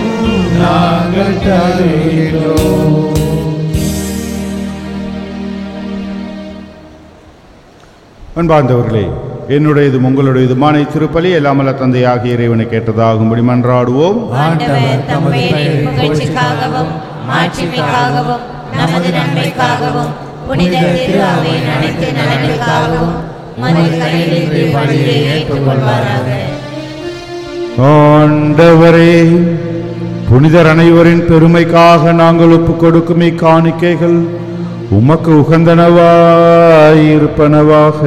நாங்கள் தருகிறோம். அன்பார்ந்தவர்களே, என்னுடையதும் உங்களுடையதுமான திருப்பலி எல்லாமல்ல தந்தையாகிய இறைவனை கேட்டதாகும்படி மன்றாடுவோம். ஆண்டவர் தம் பெயரின் புகழ்ச்சிக்காகவும் மாட்சிமைக்காகவும் நமது நன்மைக்காகவும் புனித திரு அவையின் அனைத்து நலனுக்காகவும் மது கையிலிருந்து பலியை ஏற்றுக்கொள்வாராக. ஆண்டவரே, புனிதர் அனைவரின் பெருமைக்காக நாங்கள் ஒப்புக் கொடுக்கும் இக்காணிக்கைகள் உமக்கு உகந்தனவாயிருப்பனவாக.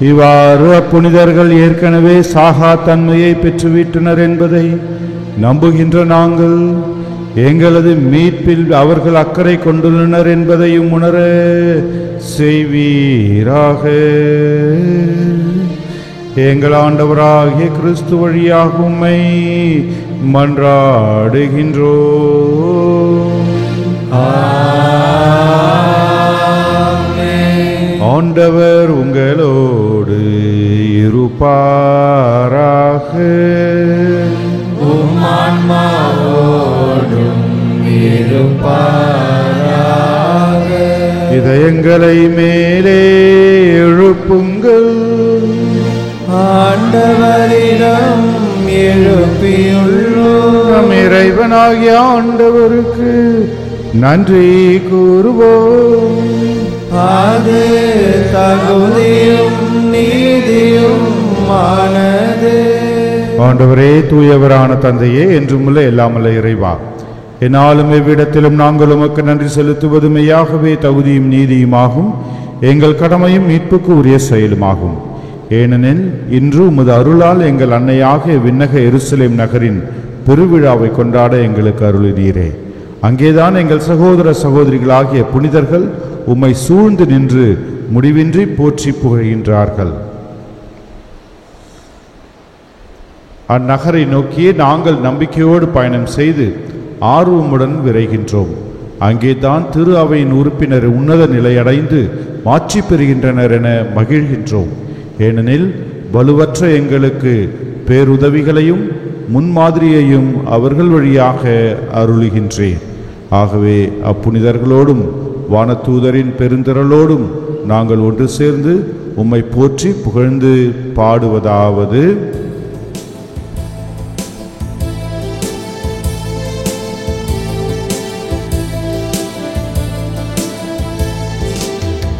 இவ்வாறு அப்புனிதர்கள் ஏற்கனவே சாகா தன்மையை பெற்றுவிட்டனர் என்பதை நம்புகின்ற நாங்கள் எங்களது மீட்பில் அவர்கள் அக்கறை கொண்டுள்ளனர் என்பதையும் உணர செய்வீராக. எங்கள் ஆண்டவராகிய கிறிஸ்து வழியாக உம்மை மன்றாடுகின்றோம். ஆண்டவர் உங்களோடு இருப்பாராக. உம்மான்மாவோடும் இருப்பாராக. இதயங்களை மேலே எழுப்புங்கள். ஆண்டவரிடம் எழுப்பியுள்ளோம். நம் இறைவனாகிய ஆண்டவருக்கு நன்றி கூறுவோம். அது தகுதியும் நீதியும் ஆனது. ஆண்டவரே, தூயவரான தந்தையே, என்றுமுள்ள எல்லாமல்ல இறைவா, என்னாலும் எவ்விடத்திலும் நாங்கள் உமக்கு நன்றி செலுத்துவது மெய்யாகவே தகுதியும் நீதியுமாகும், எங்கள் கடமையும் மீட்புக்கு உரிய செயலுமாகும். ஏனெனில் இன்று உமது அருளால் எங்கள் அன்னையாக விண்ணக எருசலேம் நகரின் பெருவிழாவை கொண்டாட எங்களுக்கு அருளினீரே. அங்கேதான் எங்கள் சகோதர சகோதரிகளாகிய புனிதர்கள் உம்மை சூழ்ந்து நின்று முடிவின்றி போற்றி புகழ்கின்றார்கள். அந்நகரை நோக்கியே நாங்கள் நம்பிக்கையோடு பயணம் செய்து ஆர்வமுடன் விரைகின்றோம். அங்கேதான் திரு அவையின் உறுப்பினர் உன்னத நிலையடைந்து மாட்சி பெறுகின்றனர் என மகிழ்கின்றோம். ஏனெனில் வலுவற்ற எங்களுக்கு பேருதவிகளையும் முன்மாதிரியையும் அவர்கள் வழியாக அருளுகின்றேன். ஆகவே அப்புனிதர்களோடும் வானதூதரின் பெருந்திரளோடும் நாங்கள் ஒன்று சேர்ந்து உம்மை போற்றி புகழ்ந்து பாடுவதாவது: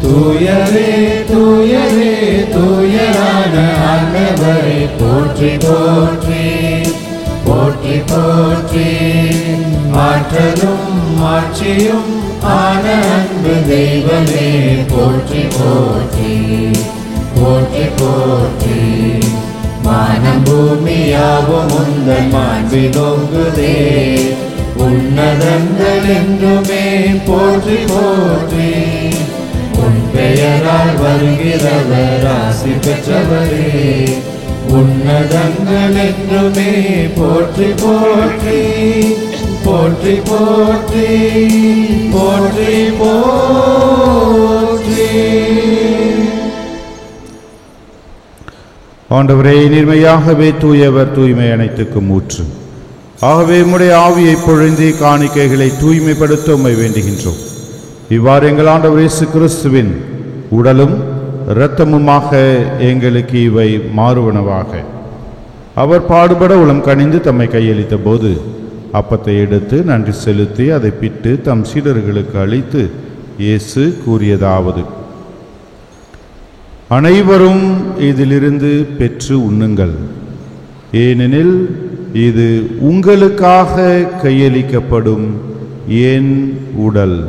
தூயரே தூயரே தூயரான ஆண்டவரே, போற்றி போற்றி போற்றி போற்றி. ஆற்றலும் ஆட்சியும் ஆன அன்பு தெய்வமே, போற்றி போற்றி போற்றி போற்றி. வானம் பூமியாவும் உந்தன் மாண்பிலோங்குதே, உன்னதங்கள் என்றுமே போற்றி போற்றி. உன் பெயரால் வருகிறவர் ஆசி பெற்றவரே, உன்னதங்கள் என்றுமே போற்றி போற்றி போற்றி போற்றி போற்றி போற்றி. ஆண்டவரே, நீர்மையாகவே தூயவர், தூய்மை அனைத்துக்கும் ஊற்று. ஆகவே உம்முடைய ஆவியை பொழிந்து காணிக்கைகளை தூய்மைப்படுத்த உம்மை வேண்டுகின்றோம். இவ்வாறு எங்கள் ஆண்டவர் இயேசு கிறிஸ்துவின் உடலும் இரத்தமுமாக எங்களுக்கு இவை மாறுவனவாக. அவர் பாடுபட உளம் கனிந்து தம்மை கையளித்த போது அப்பத்தை எடுத்து நன்றி செலுத்தி அதை பிட்டு தம் சீடர்களுக்கு அளித்து இயேசு கூறியதாவது: அனைவரும் இதிலிருந்து பெற்று உண்ணுங்கள், ஏனெனில் இது உங்களுக்காக கையளிக்கப்படும் என் உடல்.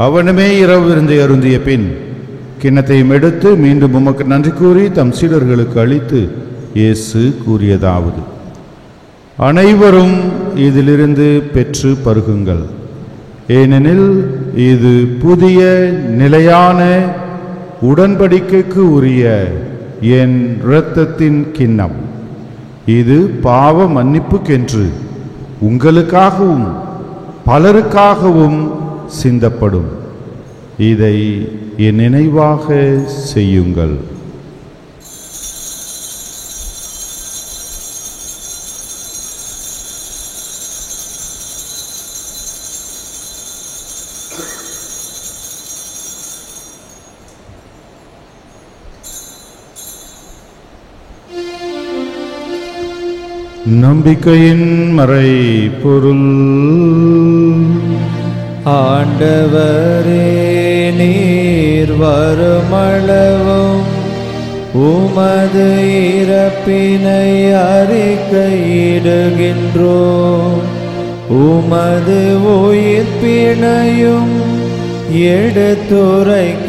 அவனுமே இரவு விருந்தை அருந்திய பின் கிண்ணத்தையும் எடுத்து மீண்டும் உமக்கு நன்றி கூறி தம் சீடர்களுக்கு அளித்து இயேசு கூறியதாவது: அனைவரும் இதிலிருந்து பெற்று பருகுங்கள், ஏனெனில் இது புதிய நிலையான உடன்படிக்கைக்கு உரிய என் இரத்தத்தின் கிண்ணம். இது பாவ மன்னிப்புக்கென்று உங்களுக்காகவும் பலருக்காகவும் சிந்தப்படும். இதை என் நினைவாக செய்யுங்கள். நம்பிக்கையின் மறை பொருள். ஆண்டவரே, நீர் வருமளவும் உமது இறப்பினை அறிக்கையிடுகின்றோம், உமது உயிர்ப்பினையும் எடுத்துரைக்கின்றோம்.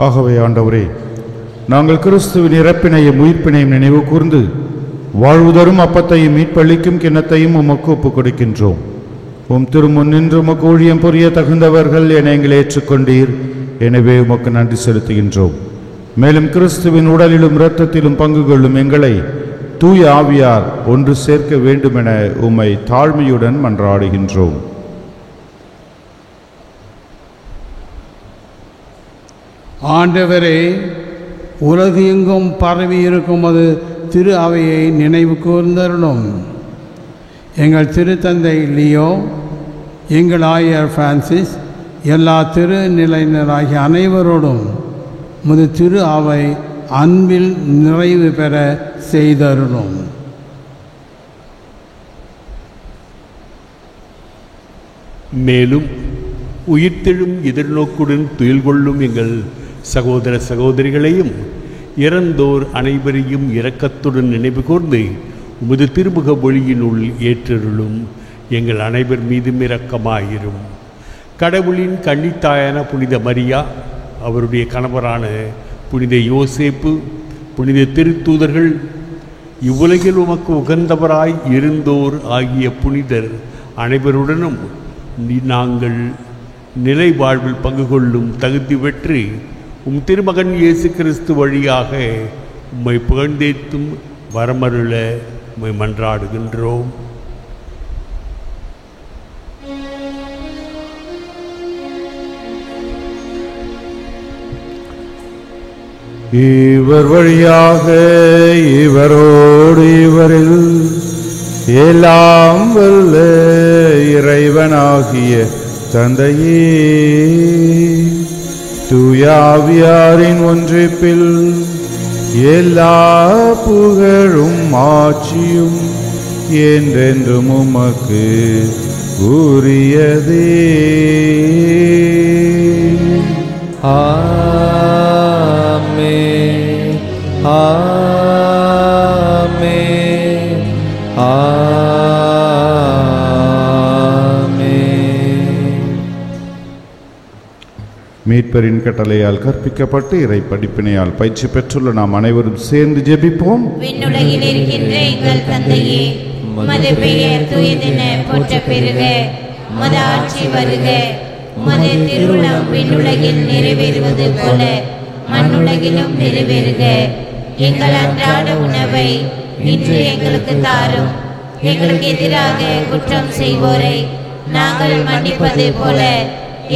ஆகவே ஆண்டவரே, நாங்கள் கிறிஸ்துவின் இறப்பினையும் உயிர்ப்பினையும் நினைவு கூர்ந்து வாழ்வுதரும் அப்பத்தையும் மீட்பளிக்கும் கிண்ணத்தையும் உமக்கு ஒப்புக் கொடுக்கின்றோம். உம் திருமுன் நின்று உமக்கு ஊழியம் புரிய தகுந்தவர்கள் என எங்களை ஏற்றுக்கொண்டீர். எனவே உமக்கு நன்றி செலுத்துகின்றோம். மேலும் கிறிஸ்துவின் உடலிலும் இரத்தத்திலும் பங்கு கொள்ளும் எங்களை தூய ஆவியார் ஒன்று சேர்க்க வேண்டுமென உம்மை தாழ்மையுடன் மன்றாடுகின்றோம். ஆண்டவரே, உலகு எங்கும் பரவி இருக்கும் அது திரு அவையை நினைவு கூர்ந்தருளும். எங்கள் திருத்தந்தை லியோ, எங்கள் ஆயர் பிரான்சிஸ், எல்லா திருநிலையினராகிய அனைவரோடும் முது திரு அவை அன்பில் நிறைவு பெற செய்தருளும். மேலும் உயிர்த்தெழும் எதிர்நோக்குடன் துயில் கொள்ளும் எங்கள் சகோதர சகோதரிகளையும் இறந்தோர் அனைவரையும் இரக்கத்துடன் நினைவு கூர்ந்து உமது திருமுக ஒளியினுள் ஏற்றருளும். எங்கள் அனைவர் மீதும் இரக்கமாயிரும். கடவுளின் கன்னித்தாயான புனித மரியா, அவருடைய கணவரான புனித யோசேப்பு, புனித திருத்தூதர்கள், இவ்வுலகில் உமக்கு உகந்தவராய் இருந்தோர் ஆகிய புனிதர் அனைவருடனும் நாங்கள் நிலை வாழ்வில் பங்கு கொள்ளும் தகுதி பெற்று உம் திருமகன் இயேசு கிறிஸ்து வழியாக உம்மை புகழ்ந்தேத்தும் வரமருள உம்மை மன்றாடுகின்றோம். இவர் வழியாக இவரோடு இவரில் எல்லாம் வல்ல இறைவனாகிய தந்தையே, தூய ஆவியாரின் ஒன்றிப்பில் எல்லா புகழும் ஆட்சியும் என்றென்றும் உமக்கு உரியதே. ஆமென், ஆமென், ஆமென். மீட்பரின் கட்டளையால் கற்பிக்கப்பட்டு இறை படிப்பினையால் பயிற்சி பெற்றுள்ள நாம் அனைவரும் சேர்ந்து ஜெபிப்போம். விண்ணுலகில் இருக்கின்ற எங்கள் தந்தையே, உமது பெயர் தூயதென போற்ற பெறுக. உமது ஆட்சி வருக. உமது திருவுளம் விண்ணுலகில் நிறைவேறுவது போல மண்ணுலகிலும் நிறைவேறுக. எங்கள் அன்றாட உணவை இன்று எங்களுக்கு தாரும். எங்களுக்கு எதிராக குற்றம் செய்வோரை நாங்கள் மன்னிப்பது போல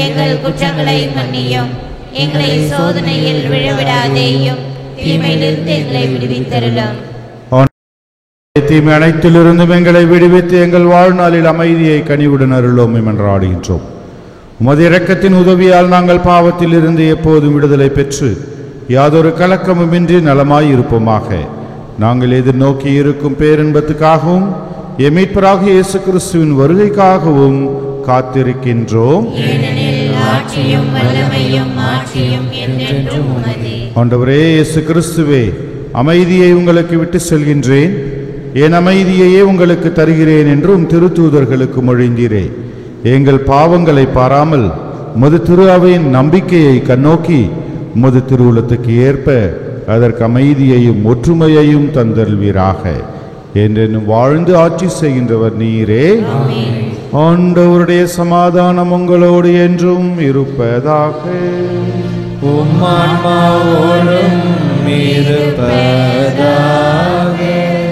எங்கள் குற்றங்களை மன்னியும். எங்களை சோதனையில் விழவிடாதேயும், தீமையிலிருந்து எங்களை விடுவித்தருளும். தீமை அனைத்திலிருந்தும் எங்களை விடுவித்து எங்கள் வாழ்நாளில் அமைதியை கனிவுடன் அருளோம் என்றாடுகின்றோம். உமது இரக்கத்தின் உதவியால் நாங்கள் பாவத்தில் இருந்து எப்போதும் விடுதலை பெற்று யாதொரு கலக்கமுமின்றி நலமாய் இருப்போமாக. நாங்கள் எதிர்நோக்கி இருக்கும் பேரின்பத்துக்காகவும் எம் மீட்பராக இயேசு கிறிஸ்துவின் வருகைக்காகவும் காத்திருக்கின்றோம். ஆண்டவரே இயேசு கிறிஸ்துவே, அமைதியை உங்களுக்கு விட்டு செல்கின்றேன், என் அமைதியையே உங்களுக்கு தருகிறேன் என்றும் திருத்தூதர்களுக்கு மொழிந்தீரே. எங்கள் பாவங்களை பாராமல் உமது திரு அவையின் நம்பிக்கையை கண்ணோக்கி உமது திருவுளத்துக்கு ஏற்ப அதற்கு அமைதியையும் ஒற்றுமையையும் தந்தல்வீராக. என்றென்னும் வாழ்ந்து ஆட்சி செய்கின்றவர் நீரே. ஆண்டவருடைய சமாதானம் உங்களோடு என்றும் இருப்பதாக.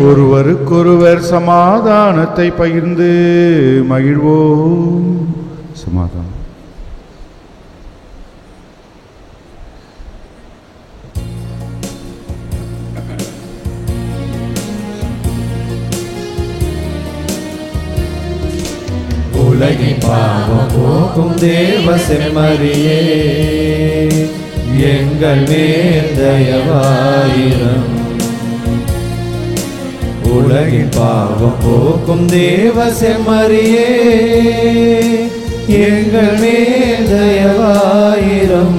ஒருவருக்கொருவர் சமாதானத்தை பகிர்ந்து மகிழ்வோம். சமாதானம். உலகின் பாவம் போக்கும் தேவ செம்மறியே, எங்கள் மேல் தயவாயிரம். உலகின் பாவம் போக்கும் தேவ செம்மறியே, எங்கள் மேல் தயவாயிரம்.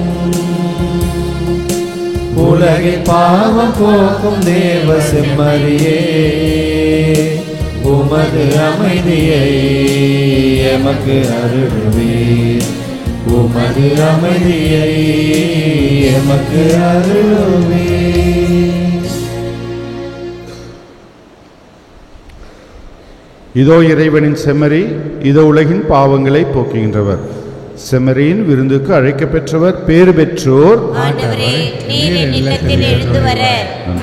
உலகின் பாவம் போக்கும் தேவ செம்மறியே, உமது அமைதியை எமக்கு அருள்வீர். உமது அமைதியை எமக்கு அருள்வீர். இதோ இறைவனின் செம்மறி, இதோ உலகின் பாவங்களை போக்குகின்றவர். செம்மறியின் விருந்துக்கு அழைக்கப் பெற்றவர் பேறு பெற்றோர். ஆண்டவரே, நீர் என் இல்லத்தில் எழுந்து வர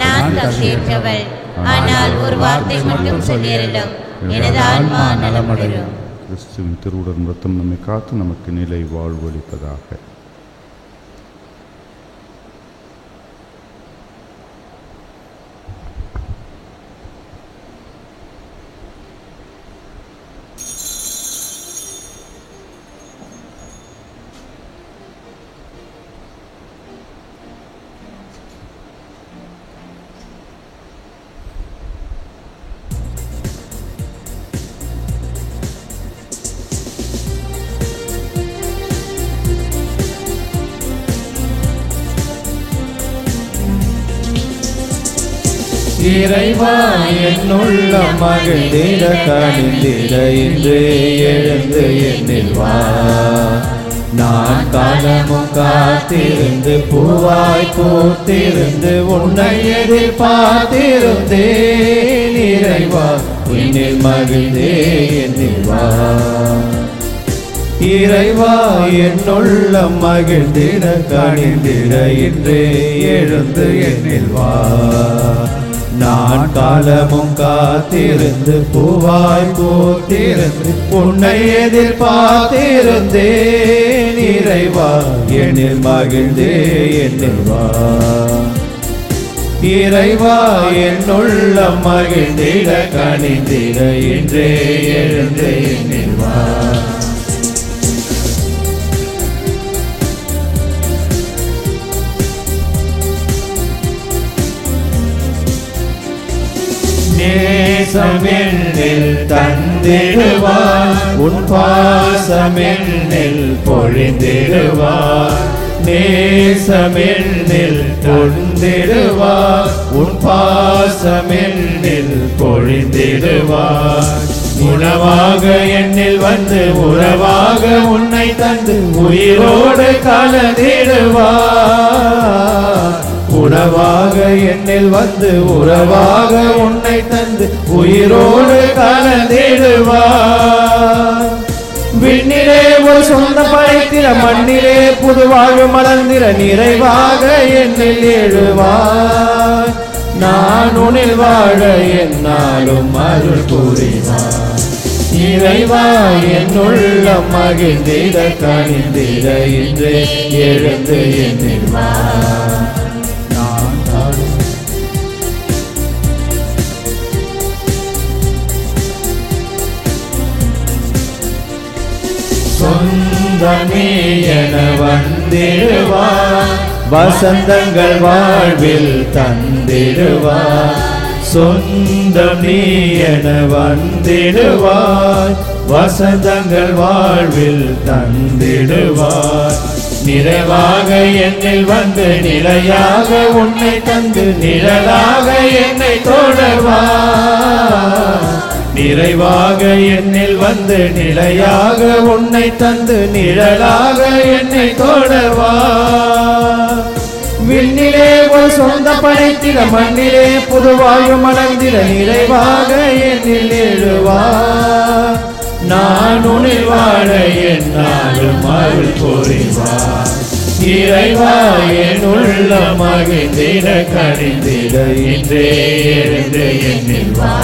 நான் தகுதியற்றவள். ஆனால் ஒரு வார்த்தை மட்டும் சொல்லியருளும், எனது ஆன்மா நலமடையும். கிறிஸ்துவின் திருவுடன் ரத்தம் நம்மை காத்து நமக்கு நிலை வாழ்வு அளிப்பதாக. இறைவா, என்னுள்ள மகிழ்ந்திட கணிந்திட இன்று எழுந்து என்னில் வா. நான் காலமும் காத்திருந்து பூவாய் பூத்திருந்து உன்னை எதிர்பார்த்திருந்தேன். இறைவா, உன்னில் மகிழ்ந்தே என்னில் வா. இறைவா, என்னுள்ள மகிழ்ந்திட கணிந்திட இன்று எழுந்து என்னில் வா. நான் காலமும் காத்திருந்து பூவாய் பூத்திருந்து உன்னை எதிர்பார்த்திருந்தேன். இறைவா, என்னில் மகிழ்ந்தே என்னில் வா. இறைவா என்னுள்ளம் மகிழ்ந்திட கனிந்திட இன்றே எழுந்து என்னில் வா. நேசமென்னில் தந்திடுவார் உன் பாசமென்னில் பொழிந்திடுவார். நேசமென்னில் தந்திடுவார் உன் பாசமென்னில் பொழிந்திடுவார். உணவாக என்னில் வந்து உறவாக உன்னை தந்து உயிரோடு கலந்திடுவார். உணவாக என்னில் வந்து உறவாக உன்னை தந்து உயிரோடு கலந்திடுவார். விண்ணிலே ஒரு சொந்த படைத்திர மண்ணிலே புது வாழ்வு மலர்ந்திர நிறைவாக என்னில் எழுவார். நான் உன்னில் வாழ என்னாலும் அருள் புரிவார். இறைவா என்னுள்ளம் மகிழ்ந்திட கனிந்திட இன்றே எழுந்து என்னில் வா. சொந்தமே என வந்திடுவார் வசந்தங்கள் வாழ்வில் தந்திடுவார். சொந்தம் நீ என வந்திடுவார் வசந்தங்கள் வாழ்வில் தந்திடுவார். நிறைவாக என்னில் வந்து நிலையாக உன்னை தந்து நிழலாக என்னை தொடர்வார். நிறைவாக என்னில் வந்து நிலையாக உன்னை தந்து நிழலாக என்னை தொடர்வார். விண்ணிலே ஒரு சொந்த படைத்திட மண்ணிலே புது வாழ்வு மலர்ந்திட நிறைவாக என்னில் எழுவார். நான் உன்னில் வாழ என்னாலும் அருள் புரிவார். இறைவா என் உள்ளம் மகிழ்ந்திட கனிந்திட இன்றே எழுந்து என்னில் வா.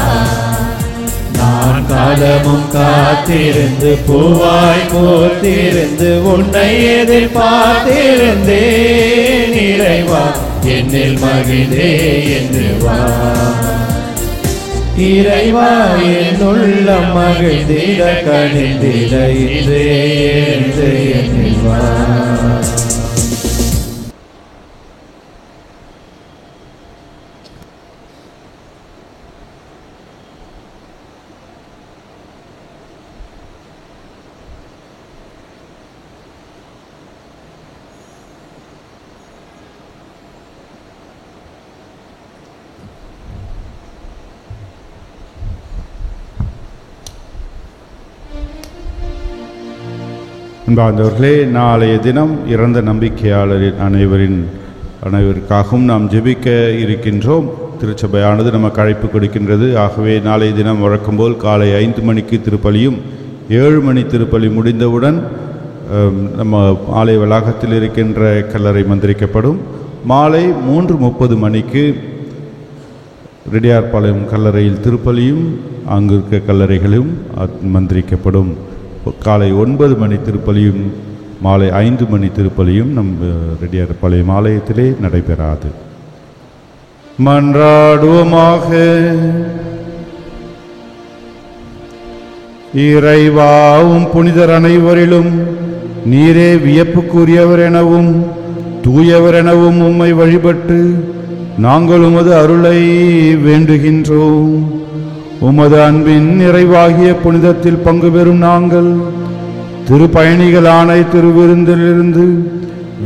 நான் காலமும் காத்திருந்து பூவாய் போத்திருந்து உன்னை எதிர்பார்த்திருந்தேன். இறைவா என்னில் மகிழ்ந்தே என்று வா. இறைவா என் உள்ளம் மகிழ்ந்திட கனிந்திட இன்றே எழுந்து என்னில் வா. அன்பார்ந்தவர்களே, நாளைய தினம் இறந்த நம்பிக்கையாளரின் அனைவருக்காகவும் நாம் ஜெபிக்க இருக்கின்றோம். திருச்சபையானது நமக்கு அழைப்பு கொடுக்கின்றது. ஆகவே நாளைய தினம் வழக்கம் போல் காலை 5 மணிக்கு திருப்பலியும் 7 மணி திருப்பலி முடிந்தவுடன் நம்ம ஆலய வளாகத்தில் இருக்கின்ற கல்லறை மந்திரிக்கப்படும். மாலை 3:30 மணிக்கு ரெட்டியார்பாளையம் கல்லறையில் திருப்பலியும் அங்கு இருக்க கல்லறைகளும் மந்திரிக்கப்படும். காலை 9 மணி திருப்பலியும் மாலை 5 மணி திருப்பலியும் நம் ரெட்டியார்பாளையம் ஆலயத்திலே நடைபெறாது. மன்றாடுவோமாக. இறைவாவும் புனிதர் அனைவரிலும் நீரே வியப்புக்குரியவர் எனவும் தூயவர் எனவும் உம்மை வழிபட்டு நாங்கள் உமது அருளை வேண்டுகின்றோம். உமது அன்பின் நிறைவாகிய புனிதத்தில் பங்கு பெறும் நாங்கள் திருப்பயணிகளான திருவிருந்திலிருந்து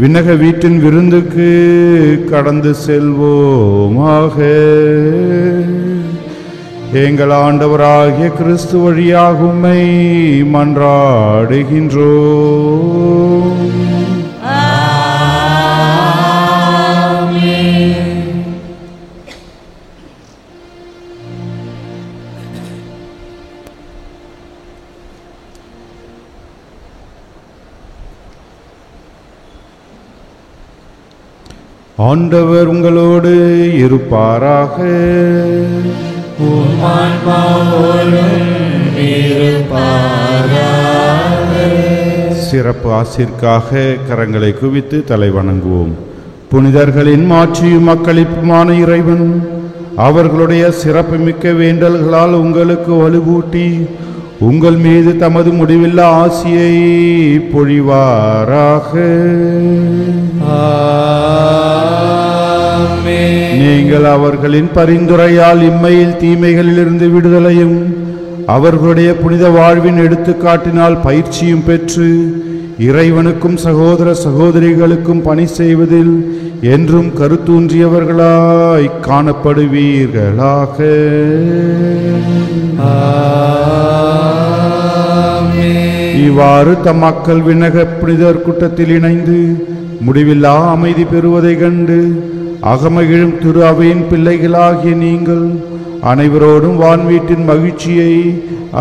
விண்ணக வீட்டின் விருந்துக்கு கடந்து செல்வோமாக. எங்கள் ஆண்டவராகிய கிறிஸ்து வழியாக உம்மை மன்றாடுகின்றோம். ஆண்டவர் உங்களோடு இருப்பாராக. சிறப்பு ஆசிற்காக கரங்களை குவித்து தலை வணங்குவோம். புனிதர்களின் மாட்சியும் மக்களிப்புமான இறைவன் அவர்களுடைய சிறப்புமிக்க வேண்டல்களால் உங்களுக்கு வலுவூட்டி உங்கள் மீது தமது முடிவில்லா ஆசியை பொழிவாராக. நீங்கள் அவர்களின் பரிந்துரையால் இம்மையில் தீமைகளிலிருந்து விடுதலையும் அவர்களுடைய புனித வாழ்வின் எடுத்துக்காட்டினால் பயிற்சியும் பெற்று இறைவனுக்கும் சகோதர சகோதரிகளுக்கும் பணி செய்வதில் என்றும் கருத்தூன்றியவர்களாய் காணப்படுவீர்களாக. இவ்வாறு தம் மக்கள் விண்ணக புனிதர் கூட்டத்தில் இணைந்து முடிவில்லா அமைதி பெறுவதை கண்டு அகமகிழும் திரு அவையின் பிள்ளைகளாகிய நீங்கள் அனைவரோடும் வான்வீட்டின் மகிழ்ச்சியை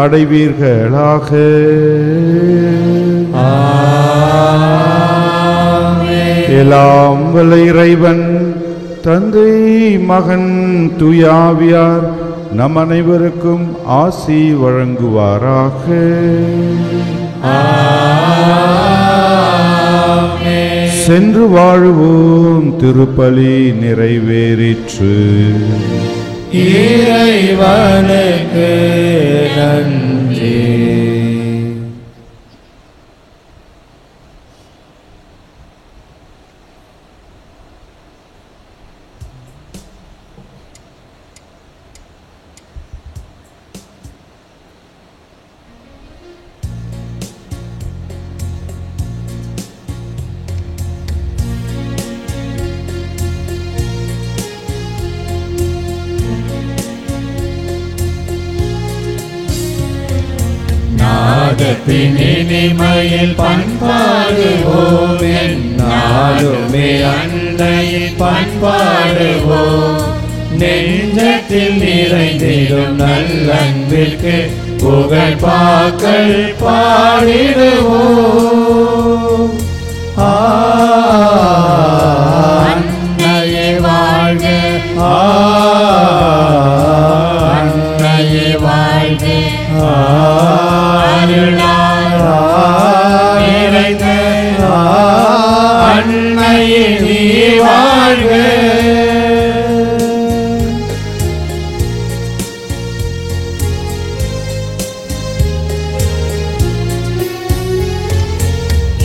அடைவீர்களாக. எல்லாம் வல்ல இறைவன் தந்தை மகன் தூயாவியார் நம் அனைவருக்கும் ஆசி வழங்குவாராக. சென்று வாழுவோம். திருப்பலி நிறைவேறிற்று. இறைவனுக்கு நன்றி. இனிமையில் பண்பாடுவோம் என்னாலுமே அன்னையின் பண்பாடுவோம். நெஞ்சத்தில் நிறைந்திடும் நல்லன்பிற்கு புகழ் பாக்கள் பாடிடுவோம். அன்னையே வாழ்க, அன்னையே வாழ்க, அன்னையே நீ வாழ்க.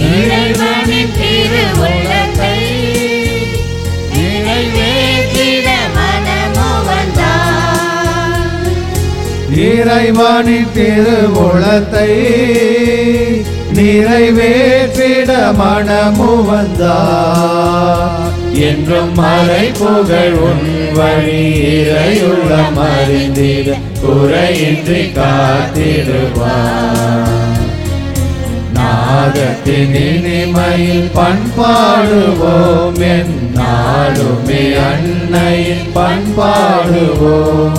இறைவனின் திருவுள்ளத்தை நிறைவேற்றிட மனமு வந்தார். இறைவனின் திருவுள்ளத்தை நிறைவேற்றிட மனமு வந்தார். என்றும் மறை புகழ் உன் வழி இறையுள்ள மறிந்திட குறையின்றி காத்திடுவார். நாதத்தின் இனிமையில் பண்பாடுவோம் என்னாலுமே அன்னையின் பண்பாடுவோம்.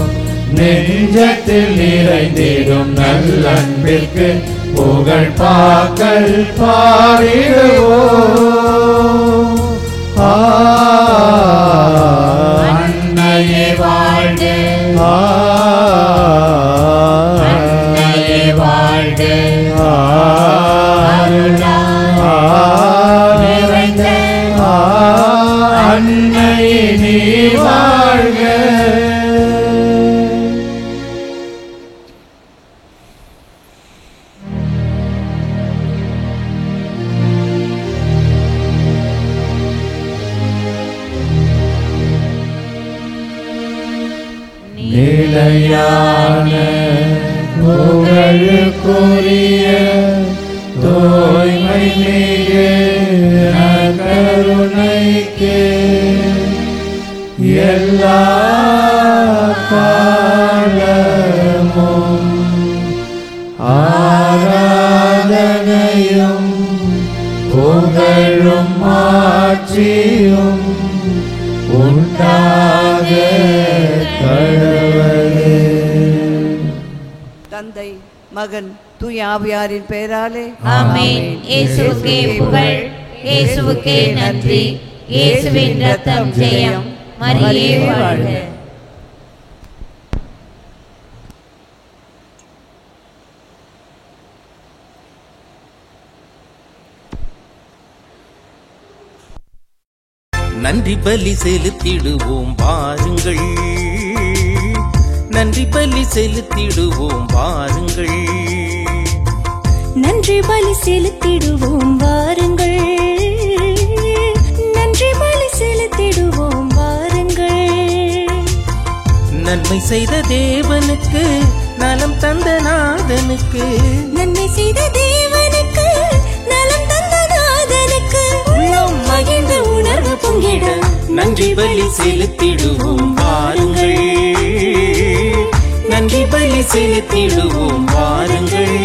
நெஞ்சத்தில் நிறைந்திடும் நல்லன்பிற்கு புகழ் பாக்கள் பாடிடுவோம். அன்னையே வாழ்க, அன்னையே வாழ்க, அருளால் நிறைந்த அன்னையே நீ வாழ்க. நிலையான புகழுக்குரிய தூய்மை மிகு கருணைக்கு எல்லா காலமும் ஆராதனையும் புகழும் ஆட்சியும் உண்டாக கடவுளே. தந்தை மகன் தூய ஆவியாரின் பெயராலே ஆமென். இயேசுவுக்கே புகழ், இயேசுவுக்கே நன்றி. இயேசுவின் ரத்தம் ஜெயம். மரியே வாழ்க. நன்றி பலி செலுத்திடுவோம் வாருங்கள், நன்றி பலி செலுத்திடுவோம் வாருங்கள், நன்றி பலி செலுத்திடுவோம் வாருங்கள், நன்றி பலி செலுத்திடுவோம் வாருங்கள். நன்மை செய்த தேவனுக்கு, நலம் தந்த நாதனுக்கு, நன்மை செய்த தேவனுக்கு, நலம் தந்த நாதனுக்கு, உள்ளம் மகிழ்ந்த உணர்வு பொங்கிட நன்றி பலி செலுத்திடுவோம் வாருங்கள், நன்றி பலி செலுத்திடுவோம் வாருங்கள்.